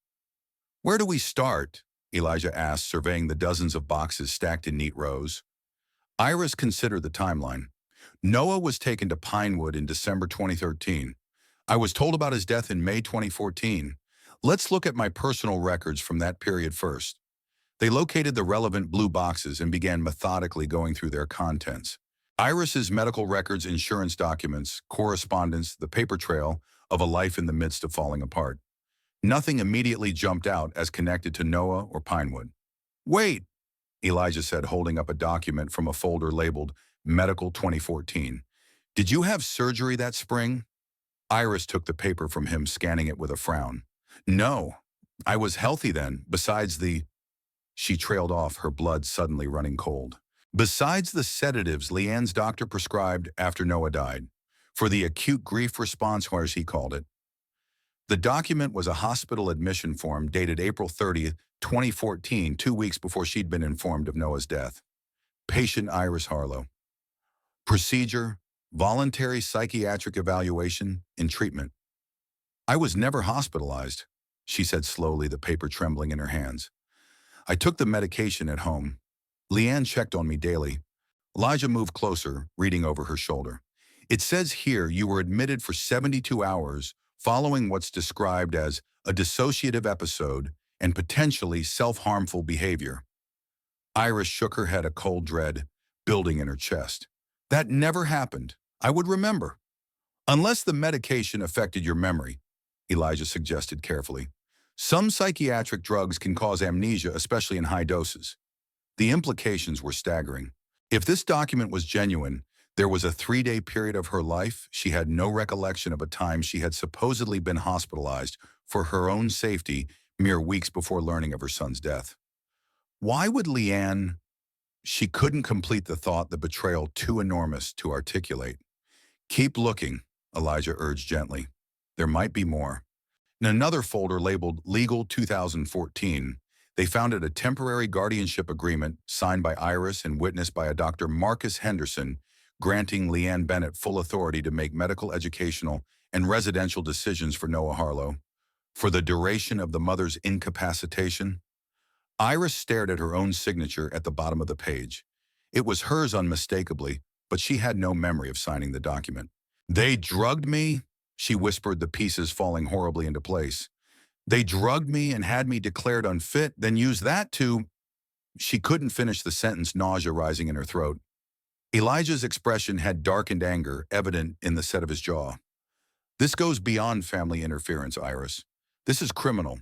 A: "Where do we start?" Elijah asked, surveying the dozens of boxes stacked in neat rows. Iris considered the timeline. Noah was taken to Pinewood in December 2013. I was told about his death in May 2014. Let's look at my personal records from that period first. They located the relevant blue boxes and began methodically going through their contents. Iris's medical records, insurance documents, correspondence, the paper trail of a life in the midst of falling apart. Nothing immediately jumped out as connected to Noah or Pinewood. "Wait," Elijah said, holding up a document from a folder labeled Medical 2014. "Did you have surgery that spring?" Iris took the paper from him, scanning it with a frown. "No." I was healthy then, besides the... She trailed off, her blood suddenly running cold. Besides the sedatives Leanne's doctor prescribed after Noah died, for the acute grief response, as he called it. The document was a hospital admission form dated April 30th, 2014, 2 weeks before she'd been informed of Noah's death. Patient Iris Harlow. Procedure, voluntary psychiatric evaluation and treatment. I was never hospitalized, she said slowly, the paper trembling in her hands. I took the medication at home. Leanne checked on me daily. Elijah moved closer, reading over her shoulder. It says here you were admitted for 72 hours following what's described as a dissociative episode and potentially self-harmful behavior. Iris shook her head, a cold dread building in her chest. That never happened. I would remember. Unless the medication affected your memory, Elijah suggested carefully. Some psychiatric drugs can cause amnesia, especially in high doses. The implications were staggering. If this document was genuine, there was a 3-day period of her life she had no recollection of a time she had supposedly been hospitalized for her own safety mere weeks before learning of her son's death. Why would Leanne... She couldn't complete the thought, the betrayal too enormous to articulate. Keep looking, Elijah urged gently. There might be more. In another folder labeled Legal 2014, they found a temporary guardianship agreement signed by Iris and witnessed by a Dr. Marcus Henderson, granting Leanne Bennett full authority to make medical, educational, and residential decisions for Noah Harlow. For the duration of the mother's incapacitation, Iris stared at her own signature at the bottom of the page. It was hers unmistakably, but she had no memory of signing the document. They drugged me, she whispered, the pieces falling horribly into place. They drugged me and had me declared unfit, then used that to... She couldn't finish the sentence, nausea rising in her throat. Elijah's expression had darkened anger, evident in the set of his jaw. This goes beyond family interference, Iris. This is criminal.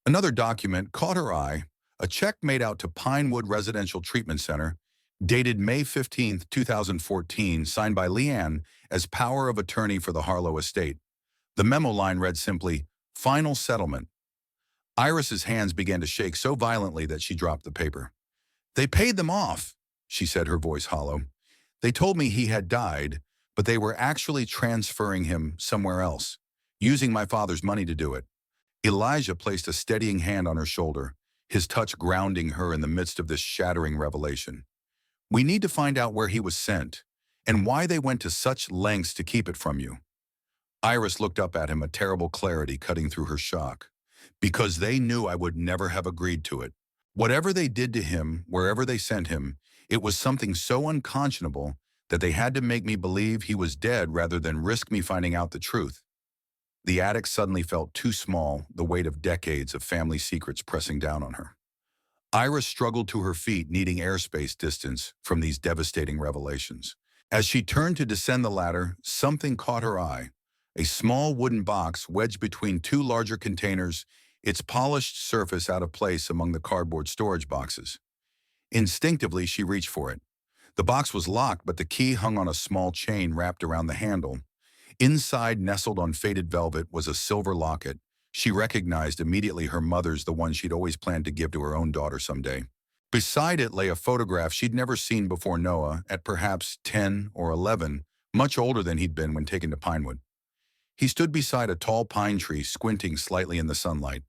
A: Another document caught her eye, a check made out to Pinewood Residential Treatment Center, dated May 15, 2014, signed by Leanne as power of attorney for the Harlow estate. The memo line read simply, "Final settlement." Iris's hands began to shake so violently that she dropped the paper. They paid them off, she said, her voice hollow. They told me he had died, but they were actually transferring him somewhere else, using my father's money to do it. Elijah placed a steadying hand on her shoulder, his touch grounding her in the midst of this shattering revelation. We need to find out where he was sent, and why they went to such lengths to keep it from you. Iris looked up at him, a terrible clarity cutting through her shock. Because they knew I would never have agreed to it. Whatever they did to him, wherever they sent him, it was something so unconscionable that they had to make me believe he was dead rather than risk me finding out the truth. The attic suddenly felt too small, the weight of decades of family secrets pressing down on her. Iris struggled to her feet, needing airspace distance from these devastating revelations. As she turned to descend the ladder, something caught her eye. A small wooden box wedged between two larger containers, its polished surface out of place among the cardboard storage boxes. Instinctively, she reached for it. The box was locked, but the key hung on a small chain wrapped around the handle. Inside, nestled on faded velvet, was a silver locket. She recognized immediately her mother's, the one she'd always planned to give to her own daughter someday. Beside it lay a photograph she'd never seen before Noah, at perhaps 10 or 11, much older than he'd been when taken to Pinewood. He stood beside a tall pine tree, squinting slightly in the sunlight.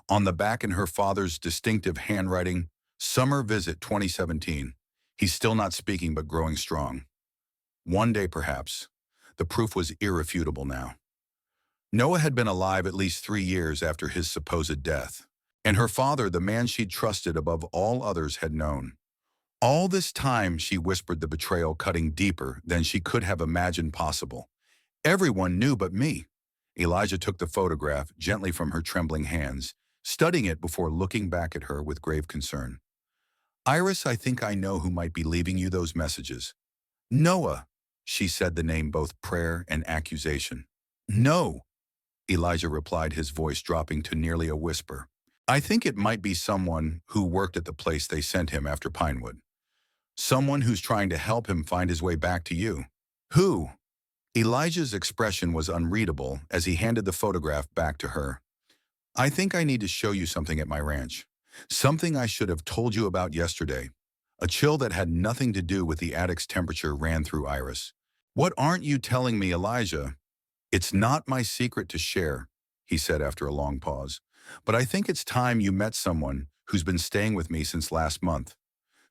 A: On the back, in her father's distinctive handwriting, "Summer Visit 2017. He's still not speaking, but growing strong." One day, perhaps. The proof was irrefutable now. Noah had been alive at least 3 years after his supposed death, and her father, the man she'd trusted above all others, had known. All this time, she whispered, the betrayal cutting deeper than she could have imagined possible. Everyone knew but me. Elijah took the photograph gently from her trembling hands, studying it before looking back at her with grave concern. "Iris, I think I know who might be leaving you those messages." "Noah," she said, the name both prayer and accusation. "No," Elijah replied, his voice dropping to nearly a whisper. "I think it might be someone who worked at the place they sent him after Pinewood. Someone who's trying to help him find his way back to you." "Who?" Elijah's expression was unreadable as he handed the photograph back to her. I think I need to show you something at my ranch. Something I should have told you about yesterday. A chill that had nothing to do with the attic's temperature ran through Iris. What aren't you telling me, Elijah? It's not my secret to share, he said after a long pause. But I think it's time you met someone who's been staying with me since last month.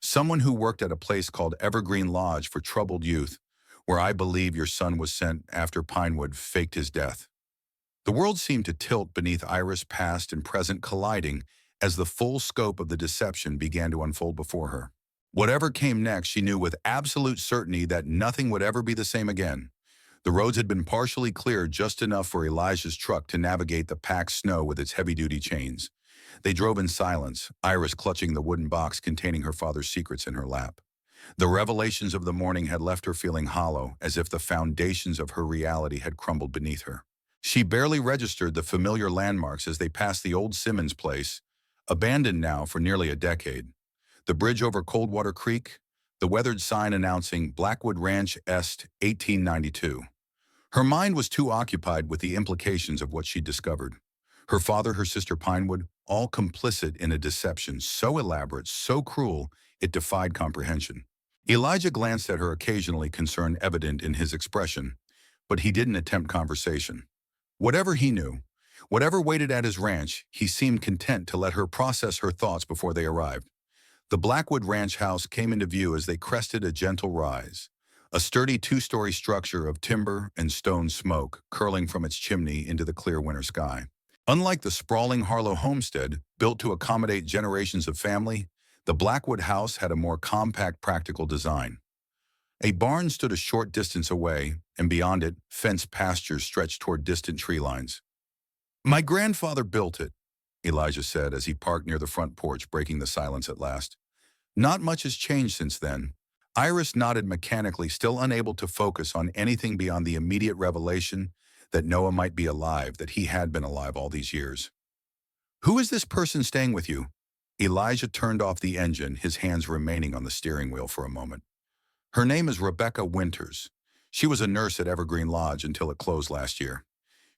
A: Someone who worked at a place called Evergreen Lodge for troubled youth, where I believe your son was sent after Pinewood faked his death. The world seemed to tilt beneath Iris' past and present colliding as the full scope of the deception began to unfold before her. Whatever came next, she knew with absolute certainty that nothing would ever be the same again. The roads had been partially cleared just enough for Elijah's truck to navigate the packed snow with its heavy-duty chains. They drove in silence, Iris clutching the wooden box containing her father's secrets in her lap. The revelations of the morning had left her feeling hollow, as if the foundations of her reality had crumbled beneath her. She barely registered the familiar landmarks as they passed the old Simmons place, abandoned now for nearly a decade. The bridge over Coldwater Creek, the weathered sign announcing Blackwood Ranch Est 1892. Her mind was too occupied with the implications of what she'd discovered. Her father, her sister Pinewood, all complicit in a deception so elaborate, so cruel, it defied comprehension. Elijah glanced at her occasionally, concern evident in his expression, but he didn't attempt conversation. Whatever he knew, whatever waited at his ranch, he seemed content to let her process her thoughts before they arrived. The Blackwood Ranch house came into view as they crested a gentle rise, a sturdy two-story structure of timber and stone smoke curling from its chimney into the clear winter sky. Unlike the sprawling Harlow homestead, built to accommodate generations of family, the Blackwood house had a more compact, practical design. A barn stood a short distance away, and beyond it, fenced pastures stretched toward distant tree lines. "My grandfather built it," Elijah said as he parked near the front porch, breaking the silence at last. Not much has changed since then. Iris nodded mechanically, still unable to focus on anything beyond the immediate revelation that Noah might be alive, that he had been alive all these years. "Who is this person staying with you?" Elijah turned off the engine, his hands remaining on the steering wheel for a moment. "Her name is Rebecca Winters. She was a nurse at Evergreen Lodge until it closed last year.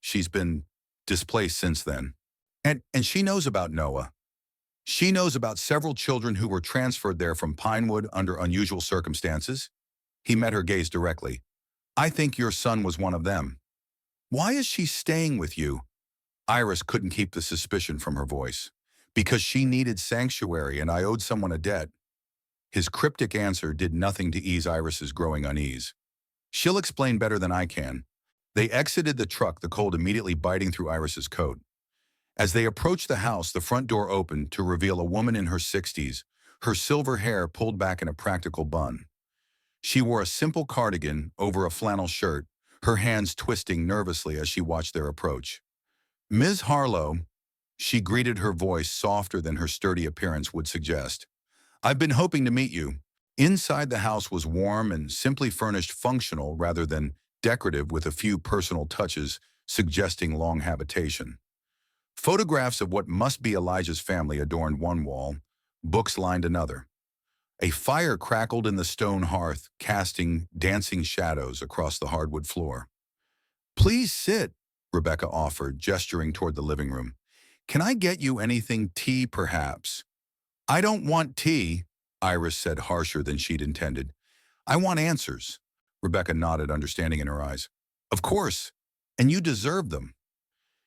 A: She's been displaced since then. And she knows about Noah. She knows about several children who were transferred there from Pinewood under unusual circumstances." He met her gaze directly. "I think your son was one of them." "Why is she staying with you?" Iris couldn't keep the suspicion from her voice. "Because she needed sanctuary and I owed someone a debt." His cryptic answer did nothing to ease Iris's growing unease. "She'll explain better than I can." They exited the truck, the cold immediately biting through Iris's coat. As they approached the house, the front door opened to reveal a woman in her 60s, her silver hair pulled back in a practical bun. She wore a simple cardigan over a flannel shirt, her hands twisting nervously as she watched their approach. "Ms. Harlow," she greeted, her voice softer than her sturdy appearance would suggest. "I've been hoping to meet you." Inside the house was warm and simply furnished, functional rather than decorative, with a few personal touches suggesting long habitation. Photographs of what must be Elijah's family adorned one wall, books lined another. A fire crackled in the stone hearth, casting dancing shadows across the hardwood floor. "Please sit," Rebecca offered, gesturing toward the living room. "Can I get you anything? Tea, perhaps?" "I don't want tea," Iris said, harsher than she'd intended. "I want answers." Rebecca nodded, understanding in her eyes. "Of course, and you deserve them."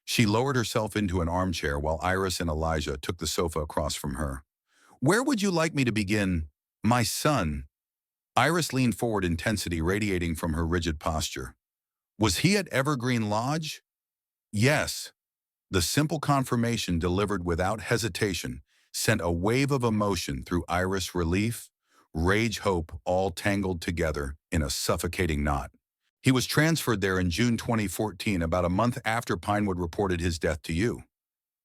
A: She lowered herself into an armchair while Iris and Elijah took the sofa across from her. "Where would you like me to begin?" "My son." Iris leaned forward, intensity radiating from her rigid posture. "Was he at Evergreen Lodge?" "Yes." The simple confirmation, delivered without hesitation, sent a wave of emotion through Iris: relief, rage, hope, all tangled together in a suffocating knot. "He was transferred there in June 2014, about a month after Pinewood reported his death to you."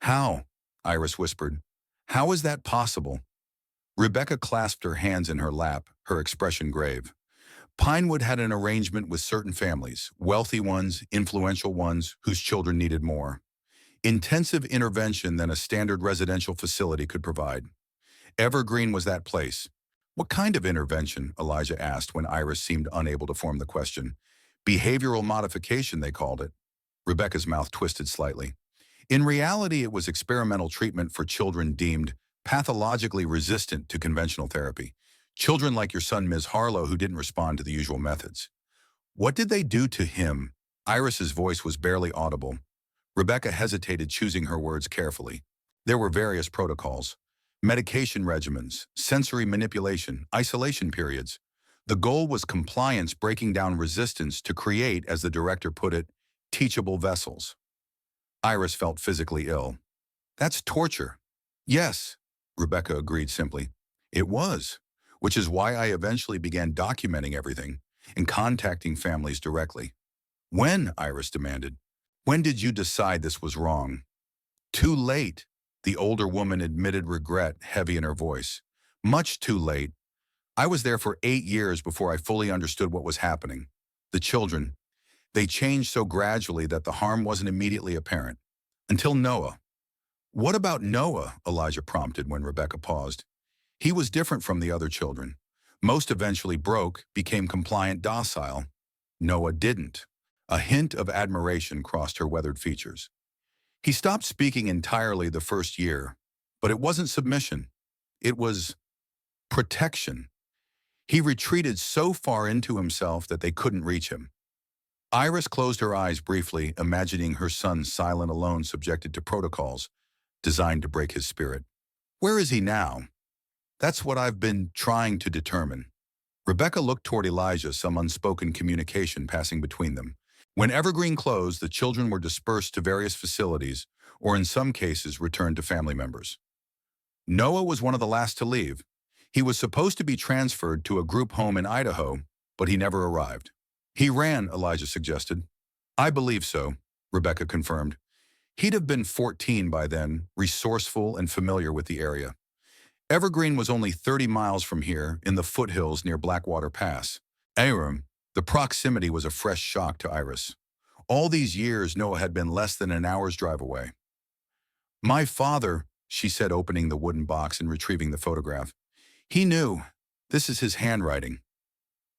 A: "How?" Iris whispered. "How is that possible?" Rebecca clasped her hands in her lap, her expression grave. "Pinewood had an arrangement with certain families, wealthy ones, influential ones, whose children needed more intensive intervention than a standard residential facility could provide. Evergreen was that place." "What kind of intervention?" Elijah asked when Iris seemed unable to form the question. "Behavioral modification, they called it." Rebecca's mouth twisted slightly. In reality, it was experimental treatment for children deemed pathologically resistant to conventional therapy. Children like your son, Ms. Harlow, who didn't respond to the usual methods. What did they do to him? Iris's voice was barely audible. Rebecca hesitated, choosing her words carefully. There were various protocols. Medication regimens, sensory manipulation, isolation periods. The goal was compliance, breaking down resistance to create, as the director put it, teachable vessels. Iris felt physically ill. That's torture. Yes, Rebecca agreed simply. It was, which is why I eventually began documenting everything and contacting families directly. When? Iris demanded. When did you decide this was wrong? Too late, the older woman admitted, regret heavy in her voice. Much too late. I was there for 8 years before I fully understood what was happening. The children, they changed so gradually that the harm wasn't immediately apparent. Until Noah. What about Noah? Elijah prompted when Rebecca paused. He was different from the other children. Most eventually broke, became compliant, docile. Noah didn't. A hint of admiration crossed her weathered features. He stopped speaking entirely the first year, but it wasn't submission. It was protection. He retreated so far into himself that they couldn't reach him. Iris closed her eyes briefly, imagining her son silent, alone, subjected to protocols designed to break his spirit. Where is he now? That's what I've been trying to determine. Rebecca looked toward Elijah, some unspoken communication passing between them. When Evergreen closed, the children were dispersed to various facilities, or in some cases returned to family members. Noah was one of the last to leave. He was supposed to be transferred to a group home in Idaho, but he never arrived. He ran, Elijah suggested. I believe so, Rebecca confirmed. He'd have been 14 by then, resourceful and familiar with the area. Evergreen was only 30 miles from here, in the foothills near Blackwater Pass. Aram, the proximity was a fresh shock to Iris. All these years, Noah had been less than an hour's drive away. My father, she said, opening the wooden box and retrieving the photograph. He knew. This is his handwriting.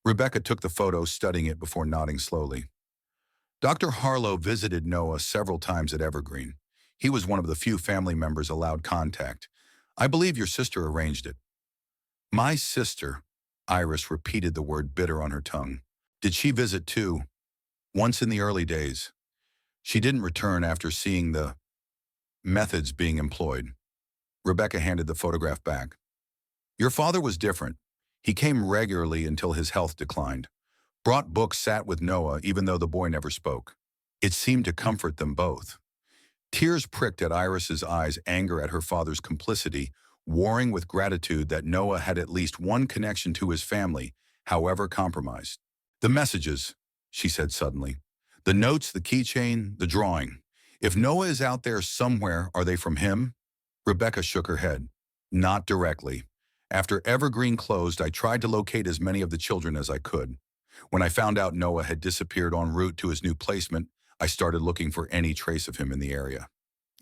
A: Rebecca took the photo, studying it before nodding slowly. Dr. Harlow visited Noah several times at Evergreen. He was one of the few family members allowed contact. I believe your sister arranged it. My sister, Iris repeated the word, bitter on her tongue. Did she visit too? Once in the early days. She didn't return after seeing the methods being employed. Rebecca handed the photograph back. Your father was different. He came regularly until his health declined. Brought books, sat with Noah, even though the boy never spoke. It seemed to comfort them both. Tears pricked at Iris's eyes, anger at her father's complicity, warring with gratitude that Noah had at least one connection to his family, however compromised. The messages, she said suddenly. The notes, the keychain, the drawing. If Noah is out there somewhere, are they from him? Rebecca shook her head. Not directly. After Evergreen closed, I tried to locate as many of the children as I could. When I found out Noah had disappeared en route to his new placement, I started looking for any trace of him in the area.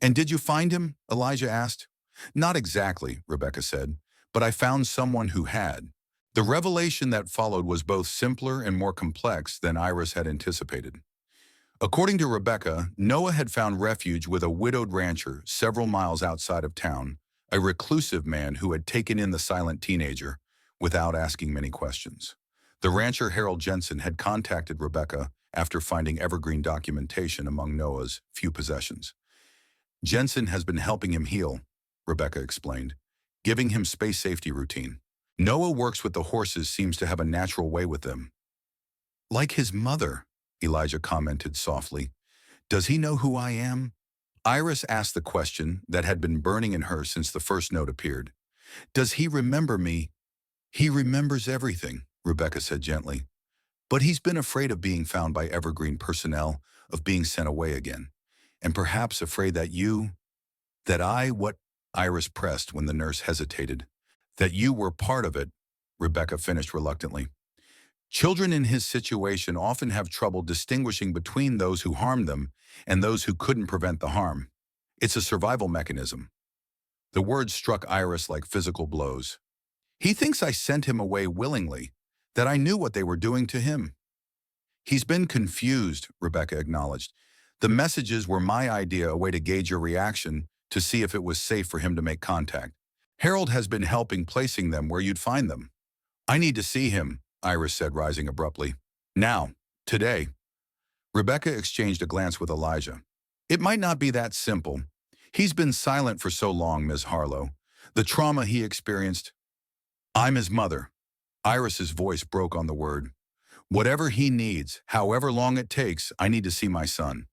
A: And did you find him? Elijah asked. Not exactly, Rebecca said, but I found someone who had. The revelation that followed was both simpler and more complex than Iris had anticipated. According to Rebecca, Noah had found refuge with a widowed rancher several miles outside of town, a reclusive man who had taken in the silent teenager without asking many questions. The rancher Harold Jensen had contacted Rebecca after finding Evergreen documentation among Noah's few possessions. Jensen has been helping him heal, Rebecca explained, giving him space safety routine. Noah works with the horses, seems to have a natural way with them. Like his mother, Elijah commented softly. Does he know who I am? Iris asked the question that had been burning in her since the first note appeared. Does he remember me? He remembers everything, Rebecca said gently. But he's been afraid of being found by Evergreen personnel, of being sent away again. And perhaps afraid that what Iris pressed when the nurse hesitated. That you were part of it, Rebecca finished reluctantly. Children in his situation often have trouble distinguishing between those who harmed them and those who couldn't prevent the harm. It's a survival mechanism. The words struck Iris like physical blows. He thinks I sent him away willingly, that I knew what they were doing to him. He's been confused, Rebecca acknowledged. The messages were my idea, a way to gauge your reaction to see if it was safe for him to make contact. Harold has been helping placing them where you'd find them. I need to see him, Iris said, rising abruptly. Now. Today. Rebecca exchanged a glance with Elijah. It might not be that simple. He's been silent for so long, Ms. Harlow. The trauma he experienced. I'm his mother. Iris's voice broke on the word. Whatever he needs, however long it takes, I need to see my son.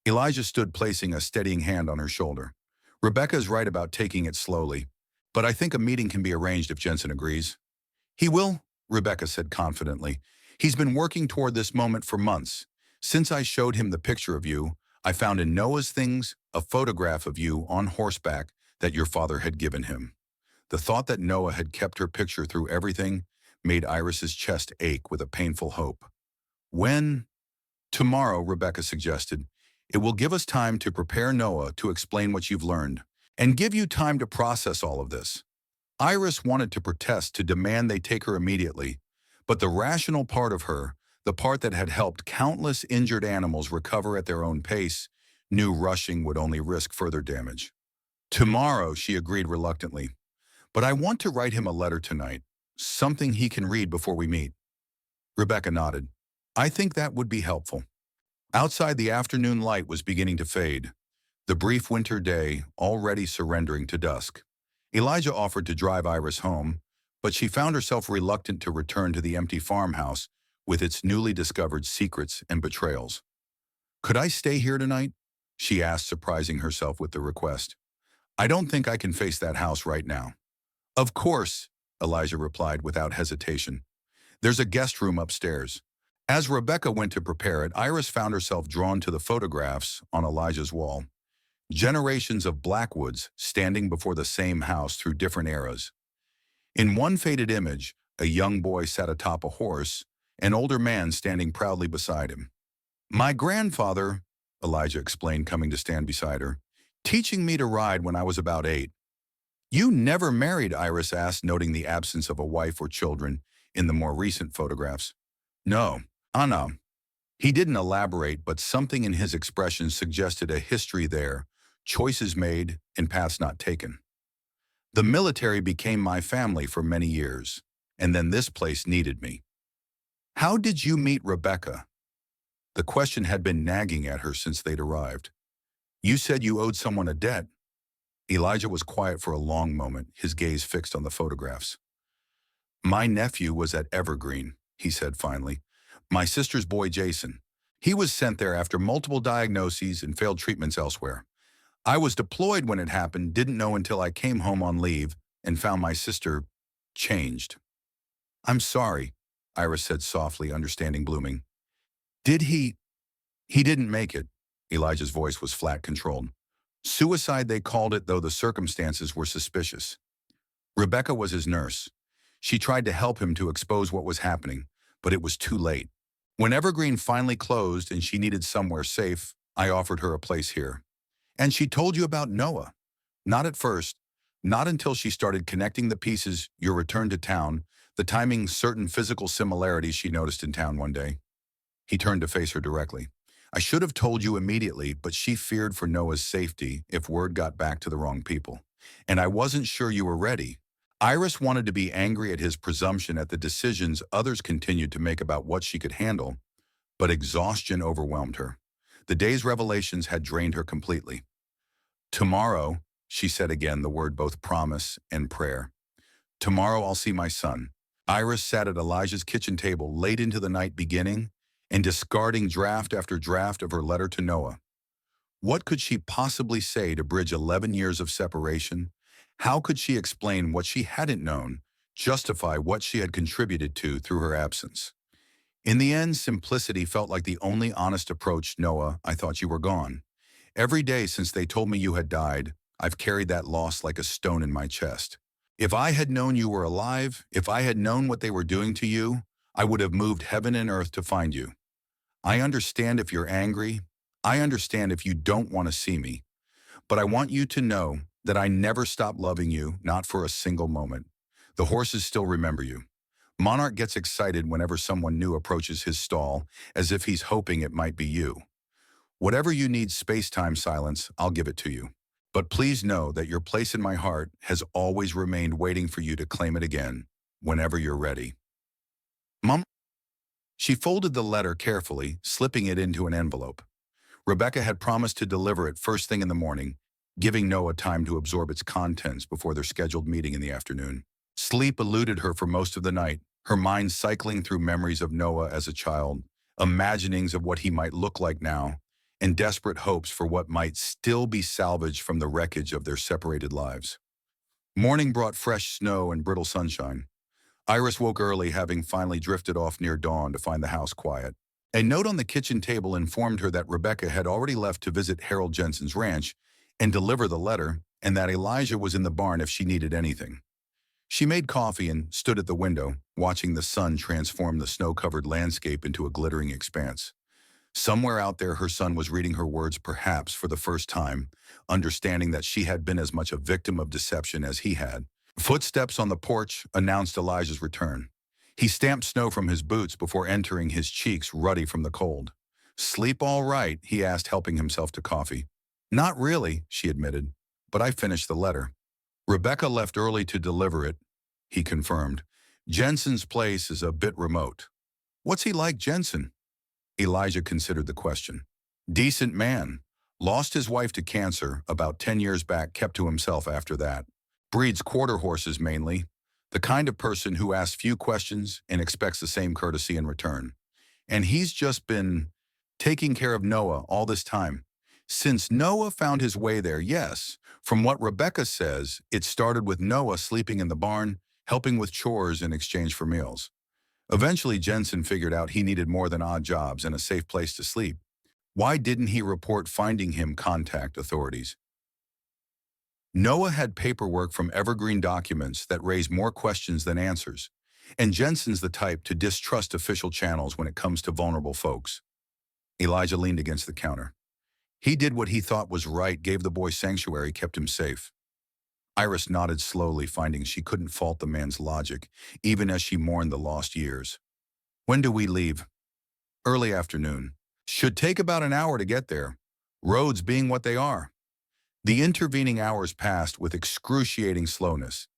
A: Elijah stood, placing a steadying hand on her shoulder. Rebecca's right about taking it slowly, but I think a meeting can be arranged if Jensen agrees. He will, Rebecca said confidently. He's been working toward this moment for months. Since I showed him the picture of you, I found in Noah's things a photograph of you on horseback that your father had given him. The thought that Noah had kept her picture through everything made Iris's chest ache with a painful hope. When? Tomorrow, Rebecca suggested. It will give us time to prepare Noah to explain what you've learned, and give you time to process all of this. Iris wanted to protest, to demand they take her immediately, but the rational part of her, the part that had helped countless injured animals recover at their own pace, knew rushing would only risk further damage. Tomorrow, she agreed reluctantly, but I want to write him a letter tonight, something he can read before we meet. Rebecca nodded. I think that would be helpful. Outside, the afternoon light was beginning to fade, the brief winter day already surrendering to dusk. Elijah offered to drive Iris home, but she found herself reluctant to return to the empty farmhouse with its newly discovered secrets and betrayals. Could I stay here tonight? She asked, surprising herself with the request. I don't think I can face that house right now. Of course, Elijah replied without hesitation. There's a guest room upstairs. As Rebecca went to prepare it, Iris found herself drawn to the photographs on Elijah's wall. Generations of Blackwoods standing before the same house through different eras. In one faded image, a young boy sat atop a horse, an older man standing proudly beside him. My grandfather, Elijah explained, coming to stand beside her, teaching me to ride when I was about 8. You never married, Iris asked, noting the absence of a wife or children in the more recent photographs. No, Anna. He didn't elaborate, but something in his expression suggested a history there, choices made and paths not taken. The military became my family for many years, and then this place needed me. How did you meet Rebecca? The question had been nagging at her since they'd arrived. You said you owed someone a debt. Elijah was quiet for a long moment, his gaze fixed on the photographs. My nephew was at Evergreen, he said finally. My sister's boy, Jason. He was sent there after multiple diagnoses and failed treatments elsewhere. I was deployed when it happened, didn't know until I came home on leave and found my sister changed. I'm sorry, Iris said softly, understanding blooming. Did he? He didn't make it. Elijah's voice was flat, controlled. Suicide, they called it, though the circumstances were suspicious. Rebecca was his nurse. She tried to help him to expose what was happening, but it was too late. When Evergreen finally closed and she needed somewhere safe, I offered her a place here. And she told you about Noah. Not at first, not until she started connecting the pieces, your return to town, the timing, certain physical similarities she noticed in town one day. He turned to face her directly. I should have told you immediately, but she feared for Noah's safety if word got back to the wrong people. And I wasn't sure you were ready. Iris wanted to be angry at his presumption at the decisions others continued to make about what she could handle, but exhaustion overwhelmed her. The day's revelations had drained her completely. Tomorrow, she said again, the word both promise and prayer. Tomorrow I'll see my son. Iris sat at Elijah's kitchen table late into the night, beginning and discarding draft after draft of her letter to Noah. What could she possibly say to bridge 11 years of separation? How could she explain what she hadn't known, justify what she had contributed to through her absence? In the end, simplicity felt like the only honest approach. Noah, I thought you were gone. Every day since they told me you had died, I've carried that loss like a stone in my chest. If I had known you were alive, if I had known what they were doing to you, I would have moved heaven and earth to find you. I understand if you're angry. I understand if you don't want to see me. But I want you to know that I never stopped loving you, not for a single moment. The horses still remember you. Monarch gets excited whenever someone new approaches his stall, as if he's hoping it might be you. Whatever you need space-time silence, I'll give it to you. But please know that your place in my heart has always remained waiting for you to claim it again, whenever you're ready. Mom? She folded the letter carefully, slipping it into an envelope. Rebecca had promised to deliver it first thing in the morning, giving Noah time to absorb its contents before their scheduled meeting in the afternoon. Sleep eluded her for most of the night, her mind cycling through memories of Noah as a child, imaginings of what he might look like now, and desperate hopes for what might still be salvaged from the wreckage of their separated lives. Morning brought fresh snow and brittle sunshine. Iris woke early, having finally drifted off near dawn to find the house quiet. A note on the kitchen table informed her that Rebecca had already left to visit Harold Jensen's ranch and deliver the letter, and that Elijah was in the barn if she needed anything. She made coffee and stood at the window, watching the sun transform the snow-covered landscape into a glittering expanse. Somewhere out there, her son was reading her words, perhaps for the first time, understanding that she had been as much a victim of deception as he had. Footsteps on the porch announced Elijah's return. He stamped snow from his boots before entering, his cheeks ruddy from the cold. "Sleep all right?" he asked, helping himself to coffee. "Not really," she admitted, "but I finished the letter." "Rebecca left early to deliver it," he confirmed. "Jensen's place is a bit remote." "What's he like, Jensen?" Elijah considered the question. "Decent man. Lost his wife to cancer about 10 years back, kept to himself after that. Breeds quarter horses mainly. The kind of person who asks few questions and expects the same courtesy in return. And he's just been taking care of Noah all this time. Since Noah found his way there, yes. From what Rebecca says, it started with Noah sleeping in the barn, helping with chores in exchange for meals. Eventually, Jensen figured out he needed more than odd jobs and a safe place to sleep. Why didn't he report finding him contact authorities? Noah had paperwork from Evergreen documents that raised more questions than answers, and Jensen's the type to distrust official channels when it comes to vulnerable folks. Elijah leaned against the counter. He did what he thought was right, gave the boy sanctuary, kept him safe. Iris nodded slowly, finding she couldn't fault the man's logic, even as she mourned the lost years. "When do we leave?" "Early afternoon. Should take about an hour to get there, roads being what they are." The intervening hours passed with excruciating slowness.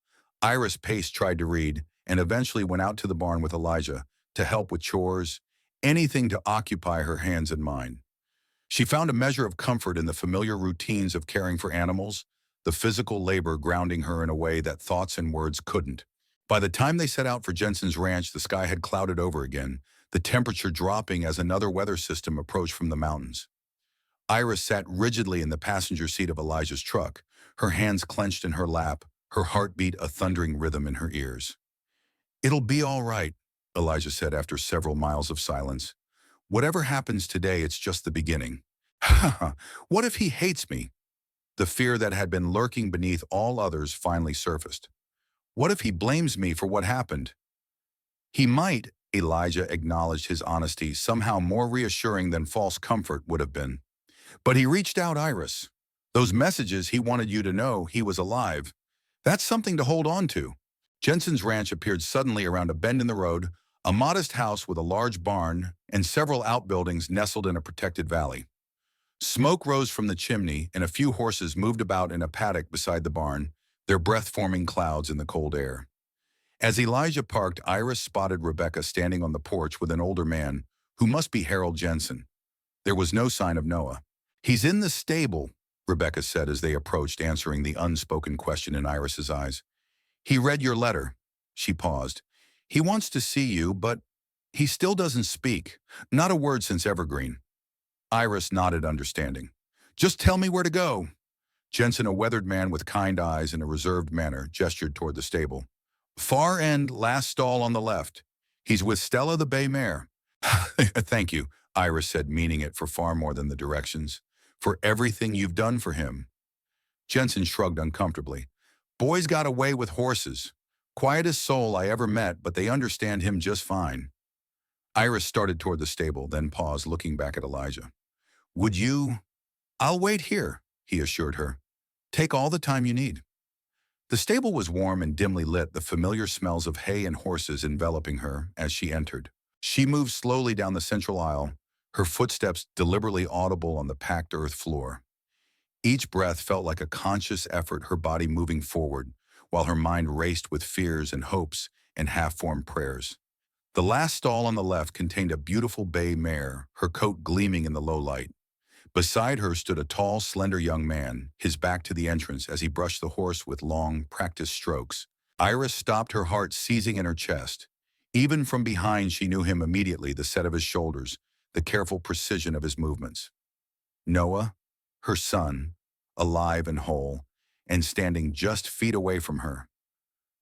A: Iris paced, tried to read, and eventually went out to the barn with Elijah to help with chores, anything to occupy her hands and mind. She found a measure of comfort in the familiar routines of caring for animals, the physical labor grounding her in a way that thoughts and words couldn't. By the time they set out for Jensen's ranch, the sky had clouded over again, the temperature dropping as another weather system approached from the mountains. Iris sat rigidly in the passenger seat of Elijah's truck, her hands clenched in her lap, her heartbeat a thundering rhythm in her ears. "It'll be all right," Elijah said after several miles of silence. "Whatever happens today, it's just the beginning." What if he hates me? The fear that had been lurking beneath all others finally surfaced. What if he blames me for what happened? He might, Elijah acknowledged his honesty, somehow more reassuring than false comfort would have been. But he reached out, Iris. Those messages, he wanted you to know he was alive. That's something to hold on to. Jensen's ranch appeared suddenly around a bend in the road, a modest house with a large barn and several outbuildings nestled in a protected valley. Smoke rose from the chimney, and a few horses moved about in a paddock beside the barn, their breath-forming clouds in the cold air. As Elijah parked, Iris spotted Rebecca standing on the porch with an older man, who must be Harold Jensen. There was no sign of Noah. "He's in the stable," Rebecca said as they approached, answering the unspoken question in Iris's eyes. "He read your letter." She paused. "He wants to see you, but he still doesn't speak. Not a word since Evergreen." Iris nodded, understanding. "Just tell me where to go." Jensen, a weathered man with kind eyes and a reserved manner, gestured toward the stable. "Far end, last stall on the left. He's with Stella the bay mare." "Thank you," Iris said, meaning it for far more than the directions. "For everything you've done for him." Jensen shrugged uncomfortably. "Boy's got a way with horses. Quietest soul I ever met, but they understand him just fine." Iris started toward the stable, then paused, looking back at Elijah. "Would you—" "I'll wait here," he assured her. "Take all the time you need." The stable was warm and dimly lit, the familiar smells of hay and horses enveloping her as she entered. She moved slowly down the central aisle, her footsteps deliberately audible on the packed earth floor. Each breath felt like a conscious effort, her body moving forward, while her mind raced with fears and hopes and half-formed prayers. The last stall on the left contained a beautiful bay mare, her coat gleaming in the low light. Beside her stood a tall, slender young man, his back to the entrance as he brushed the horse with long, practiced strokes. Iris stopped, her heart seizing in her chest. Even from behind, she knew him immediately, the set of his shoulders, the careful precision of his movements. Noah, her son, alive and whole, and standing just feet away from her.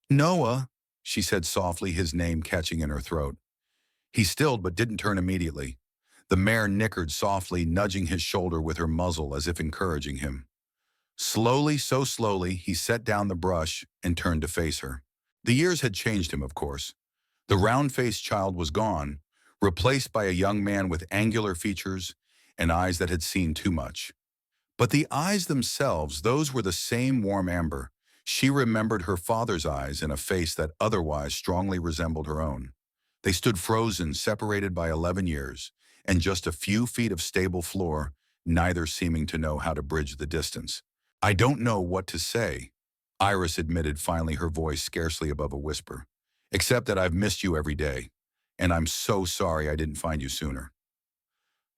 A: "Noah," she said softly, his name catching in her throat. He stilled but didn't turn immediately. The mare nickered softly, nudging his shoulder with her muzzle as if encouraging him. Slowly, so slowly, he set down the brush and turned to face her. The years had changed him, of course. The round-faced child was gone, replaced by a young man with angular features and eyes that had seen too much. But the eyes themselves, those were the same warm amber. She remembered her father's eyes in a face that otherwise strongly resembled her own. They stood frozen, separated by 11 years, and just a few feet of stable floor, neither seeming to know how to bridge the distance. "I don't know what to say," Iris admitted, finally, her voice scarcely above a whisper, "except that I've missed you every day, and I'm so sorry I didn't find you sooner."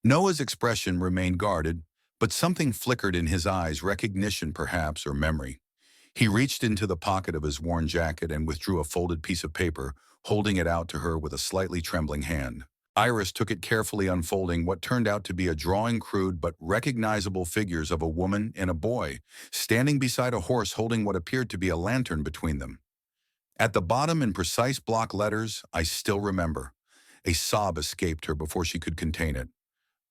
A: Noah's expression remained guarded, but something flickered in his eyes, recognition perhaps, or memory. He reached into the pocket of his worn jacket and withdrew a folded piece of paper, holding it out to her with a slightly trembling hand. Iris took it carefully, unfolding what turned out to be a drawing, crude but recognizable figures of a woman and a boy, standing beside a horse holding what appeared to be a lantern between them. At the bottom, in precise block letters, "I still remember." A sob escaped her before she could contain it.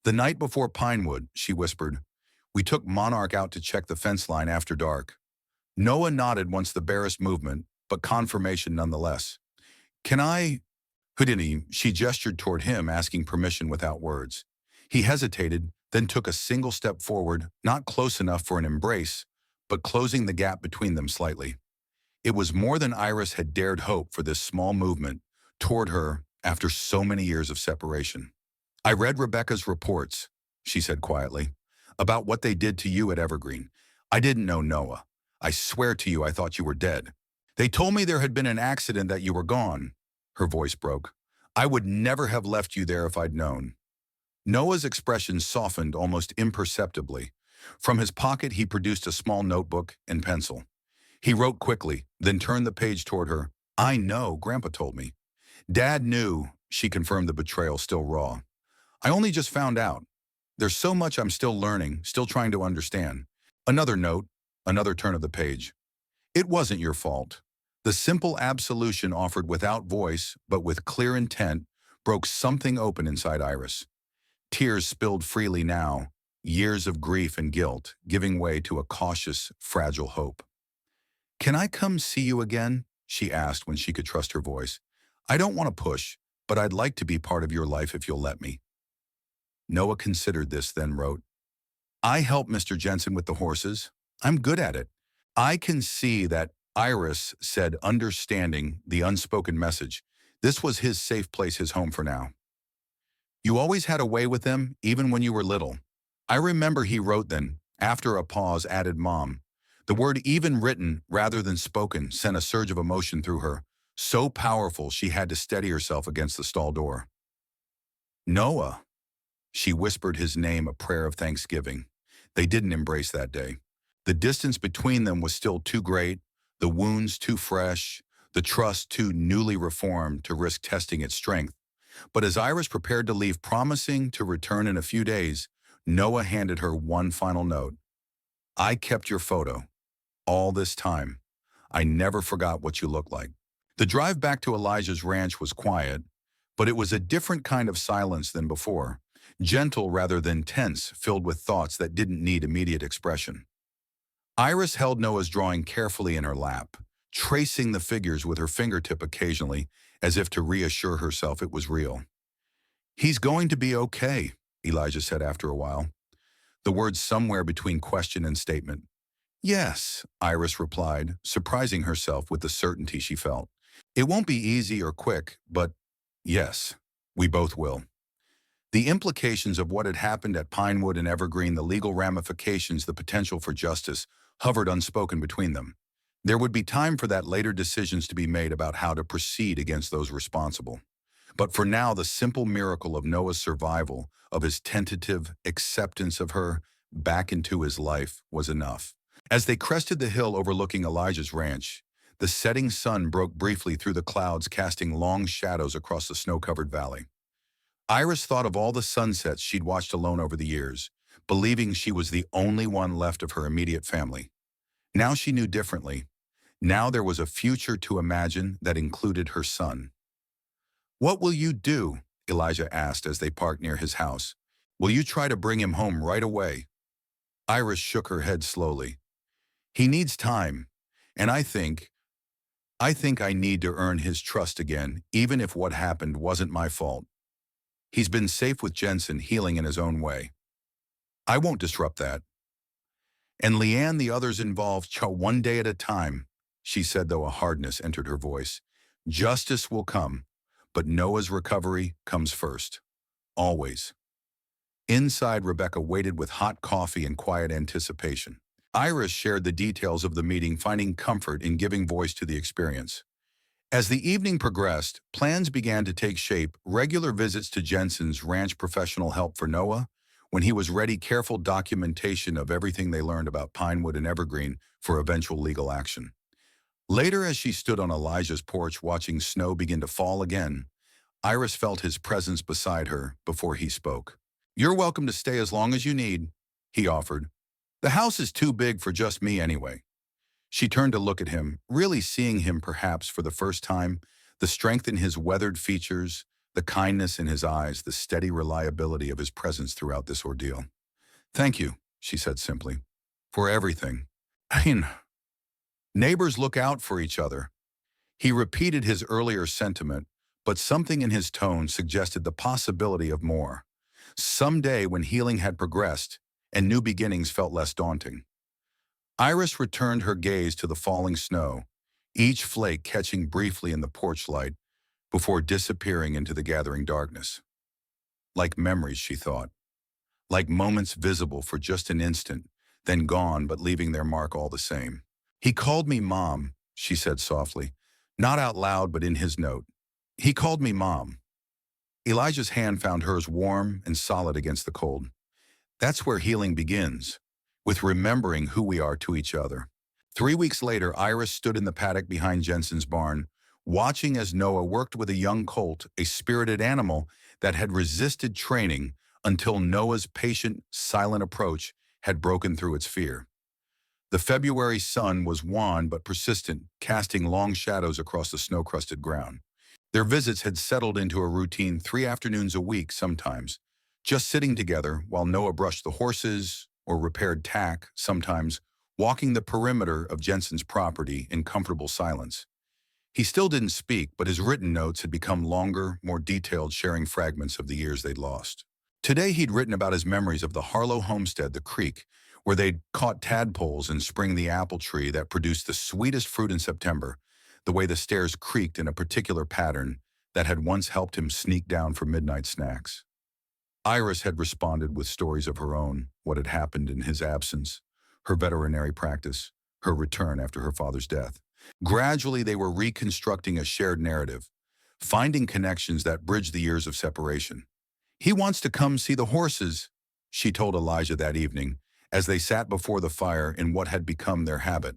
A: "The night before Pinewood," she whispered. "We took Monarch out to check the fence line after dark." Noah nodded once, the barest movement, but confirmation nonetheless. "Can I—" Houdini, she gestured toward him, asking permission without words. He hesitated, then took a single step forward, not close enough for an embrace, but closing the gap between them slightly. It was more than Iris had dared hope for this small movement toward her after so many years of separation. "I read Rebecca's reports," she said quietly, "about what they did to you at Evergreen. I didn't know Noah. I swear to you I thought you were dead. They told me there had been an accident, that you were gone." Her voice broke. "I would never have left you there if I'd known." Noah's expression softened almost imperceptibly. From his pocket he produced a small notebook and pencil. He wrote quickly, then turned the page toward her. "I know, Grandpa told me." "Dad knew," she confirmed, the betrayal still raw. "I only just found out. There's so much I'm still learning, still trying to understand." Another note, another turn of the page. "It wasn't your fault." The simple absolution, offered without voice but with clear intent, broke something open inside Iris. Tears spilled freely now, years of grief and guilt giving way to a cautious, fragile hope. "Can I come see you again?" she asked when she could trust her voice. "I don't want to push, but I'd like to be part of your life if you'll let me." Noah considered this, then wrote, "I help Mr. Jensen with the horses. I'm good at it." I can see that Iris said, understanding the unspoken message. This was his safe place, his home for now. "You always had a way with them, even when you were little." "I remember," he wrote, then, after a pause, added, "Mom." The word, even written rather than spoken, sent a surge of emotion through her, so powerful she had to steady herself against the stall door. "Noah." She whispered his name, a prayer of thanksgiving. They didn't embrace that day. The distance between them was still too great, the wounds too fresh, the trust too newly reformed to risk testing its strength. But as Iris prepared to leave, promising to return in a few days, Noah handed her one final note. "I kept your photo. All this time. I never forgot what you looked like." The drive back to Elijah's ranch was quiet, but it was a different kind of silence than before, gentle rather than tense, filled with thoughts that didn't need immediate expression. Iris held Noah's drawing carefully in her lap, tracing the figures with her fingertip occasionally, as if to reassure herself it was real. "He's going to be okay," Elijah said after a while, the words somewhere between question and statement. "Yes," Iris replied, surprising herself with the certainty she felt. "It won't be easy or quick, but yes, we both will." The implications of what had happened at Pinewood and Evergreen, the legal ramifications, the potential for justice, hovered unspoken between them. There would be time for that later decisions to be made about how to proceed against those responsible. But for now, the simple miracle of Noah's survival, of his tentative acceptance of her back into his life, was enough. As they crested the hill overlooking Elijah's ranch, the setting sun broke briefly through the clouds, casting long shadows across the snow-covered valley. Iris thought of all the sunsets she'd watched alone over the years, believing she was the only one left of her immediate family. Now she knew differently. Now there was a future to imagine that included her son. "What will you do?" Elijah asked as they parked near his house. "Will you try to bring him home right away?" Iris shook her head slowly. "He needs time, and I think I need to earn his trust again, even if what happened wasn't my fault. He's been safe with Jensen, healing in his own way. I won't disrupt that. And Leanne, the others involved, one day at a time," she said, though a hardness entered her voice. "Justice will come, but Noah's recovery comes first. Always." Inside, Rebecca waited with hot coffee and quiet anticipation. Iris shared the details of the meeting, finding comfort in giving voice to the experience. As the evening progressed, plans began to take shape: regular visits to Jensen's ranch, professional help for Noah when he was ready, careful documentation of everything they learned about Pinewood and Evergreen for eventual legal action. Later, as she stood on Elijah's porch watching snow begin to fall again, Iris felt his presence beside her before he spoke. "You're welcome to stay as long as you need," he offered. "The house is too big for just me anyway." She turned to look at him, really seeing him perhaps for the first time, the strength in his weathered features, the kindness in his eyes, the steady reliability of his presence throughout this ordeal. "Thank you," she said simply, "for everything. I mean, neighbors look out for each other." He repeated his earlier sentiment, but something in his tone suggested the possibility of more. Someday, when healing had progressed and new beginnings felt less daunting. Iris returned her gaze to the falling snow, each flake catching briefly in the porch light before disappearing into the gathering darkness. Like memories, she thought. Like moments visible for just an instant, then gone but leaving their mark all the same. "He called me Mom," she said softly, not out loud but in his note. "He called me Mom." Elijah's hand found hers warm and solid against the cold. "That's where healing begins, with remembering who we are to each other." 3 weeks later, Iris stood in the paddock behind Jensen's barn, watching as Noah worked with a young colt, a spirited animal that had resisted training until Noah's patient, silent approach had broken through its fear. The February sun was wan but persistent, casting long shadows across the snow-crusted ground. Their visits had settled into a routine 3 afternoons a week sometimes, just sitting together while Noah brushed the horses or repaired tack, sometimes walking the perimeter of Jensen's property in comfortable silence. He still didn't speak, but his written notes had become longer, more detailed, sharing fragments of the years they'd lost. Today he'd written about his memories of the Harlow homestead, the creek, where they'd caught tadpoles and spring the apple tree that produced the sweetest fruit in September, the way the stairs creaked in a particular pattern that had once helped him sneak down for midnight snacks. Iris had responded with stories of her own, what had happened in his absence, her veterinary practice, her return after her father's death. Gradually, they were reconstructing a shared narrative, finding connections that bridged the years of separation. "He wants to come see the horses," she told Elijah that evening, as they sat before the fire in what had become their habit.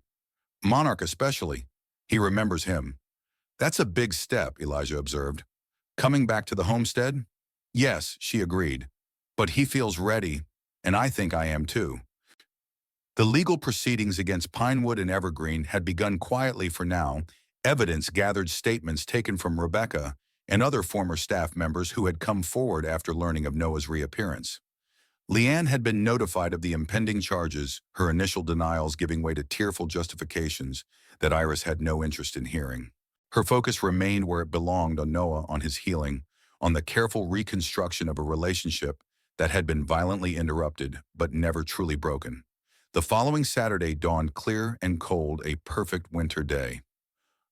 A: "Monarch especially. He remembers him." "That's a big step," Elijah observed. "Coming back to the homestead?" "Yes," she agreed. "But he feels ready, and I think I am too." The legal proceedings against Pinewood and Evergreen had begun quietly for now. Evidence gathered, statements taken from Rebecca and other former staff members who had come forward after learning of Noah's reappearance. Leanne had been notified of the impending charges, her initial denials giving way to tearful justifications that Iris had no interest in hearing. Her focus remained where it belonged, on Noah, on his healing, on the careful reconstruction of a relationship that had been violently interrupted but never truly broken. The following Saturday dawned clear and cold, a perfect winter day.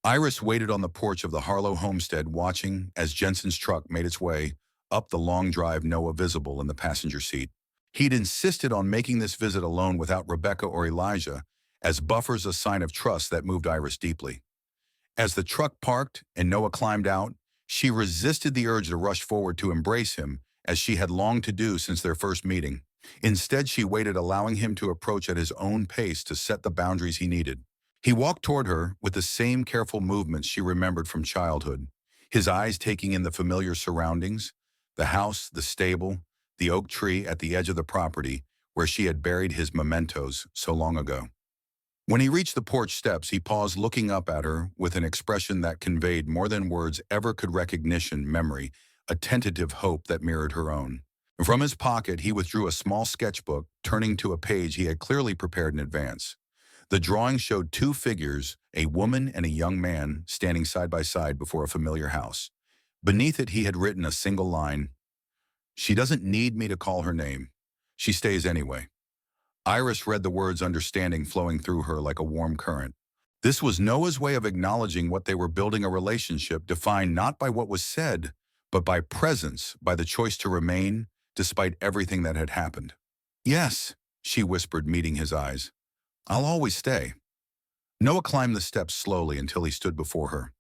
A: Iris waited on the porch of the Harlow homestead, watching as Jensen's truck made its way up the long drive, Noah visible in the passenger seat. He'd insisted on making this visit alone without Rebecca or Elijah, as buffers a sign of trust that moved Iris deeply. As the truck parked and Noah climbed out, she resisted the urge to rush forward to embrace him, as she had longed to do since their first meeting. Instead, she waited, allowing him to approach at his own pace to set the boundaries he needed. He walked toward her with the same careful movements she remembered from childhood, his eyes taking in the familiar surroundings, the house, the stable, the oak tree at the edge of the property where she had buried his mementos so long ago. When he reached the porch steps, he paused, looking up at her with an expression that conveyed more than words ever could: recognition, memory, a tentative hope that mirrored her own. From his pocket, he withdrew a small sketchbook, turning to a page he had clearly prepared in advance. The drawing showed two figures, a woman and a young man, standing side by side before a familiar house. Beneath it, he had written a single line: "She doesn't need me to call her name. She stays anyway." Iris read the words, understanding flowing through her like a warm current. This was Noah's way of acknowledging what they were building: a relationship defined not by what was said, but by presence, by the choice to remain, despite everything that had happened. "Yes," she whispered, meeting his eyes. "I'll always stay." Noah climbed the steps slowly until he stood before her.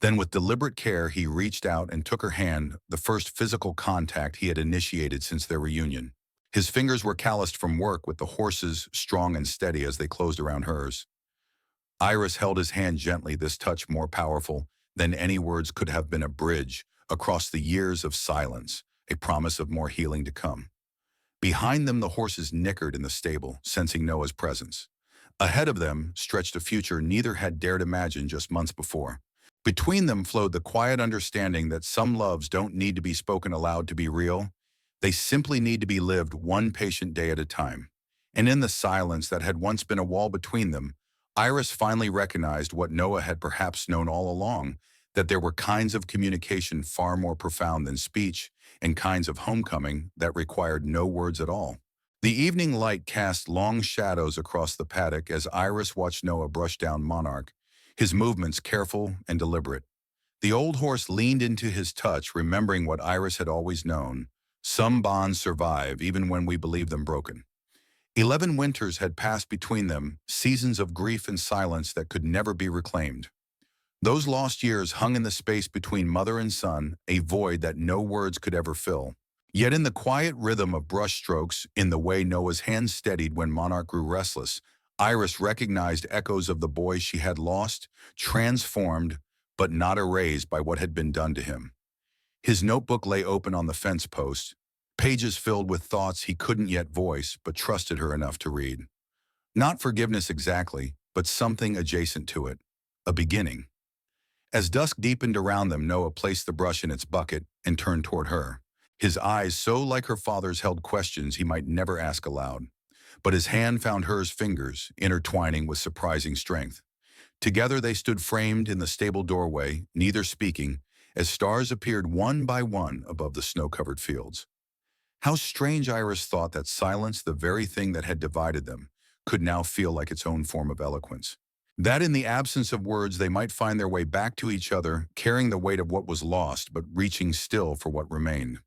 A: Then, with deliberate care, he reached out and took her hand, the first physical contact he had initiated since their reunion. His fingers were calloused from work, with the horses strong and steady as they closed around hers. Iris held his hand gently, this touch more powerful than any words could have been, a bridge across the years of silence, a promise of more healing to come. Behind them, the horses nickered in the stable, sensing Noah's presence. Ahead of them stretched a future neither had dared imagine just months before. Between them flowed the quiet understanding that some loves don't need to be spoken aloud to be real. They simply need to be lived one patient day at a time. And in the silence that had once been a wall between them, Iris finally recognized what Noah had perhaps known all along: that there were kinds of communication far more profound than speech, and kinds of homecoming that required no words at all. The evening light cast long shadows across the paddock as Iris watched Noah brush down Monarch, his movements careful and deliberate. The old horse leaned into his touch, remembering what Iris had always known: some bonds survive even when we believe them broken. 11 winters had passed between them, seasons of grief and silence that could never be reclaimed. Those lost years hung in the space between mother and son, a void that no words could ever fill. Yet in the quiet rhythm of brushstrokes, in the way Noah's hands steadied when Monarch grew restless, Iris recognized echoes of the boy she had lost, transformed, but not erased by what had been done to him. His notebook lay open on the fence post, pages filled with thoughts he couldn't yet voice but trusted her enough to read. Not forgiveness exactly, but something adjacent to it, a beginning. As dusk deepened around them, Noah placed the brush in its bucket and turned toward her. His eyes, so like her father's, held questions he might never ask aloud. But his hand found hers, fingers intertwining with surprising strength. Together they stood framed in the stable doorway, neither speaking, as stars appeared one by one above the snow-covered fields. How strange, Iris thought, that silence, the very thing that had divided them, could now feel like its own form of eloquence. That in the absence of words they might find their way back to each other, carrying the weight of what was lost but reaching still for what remained.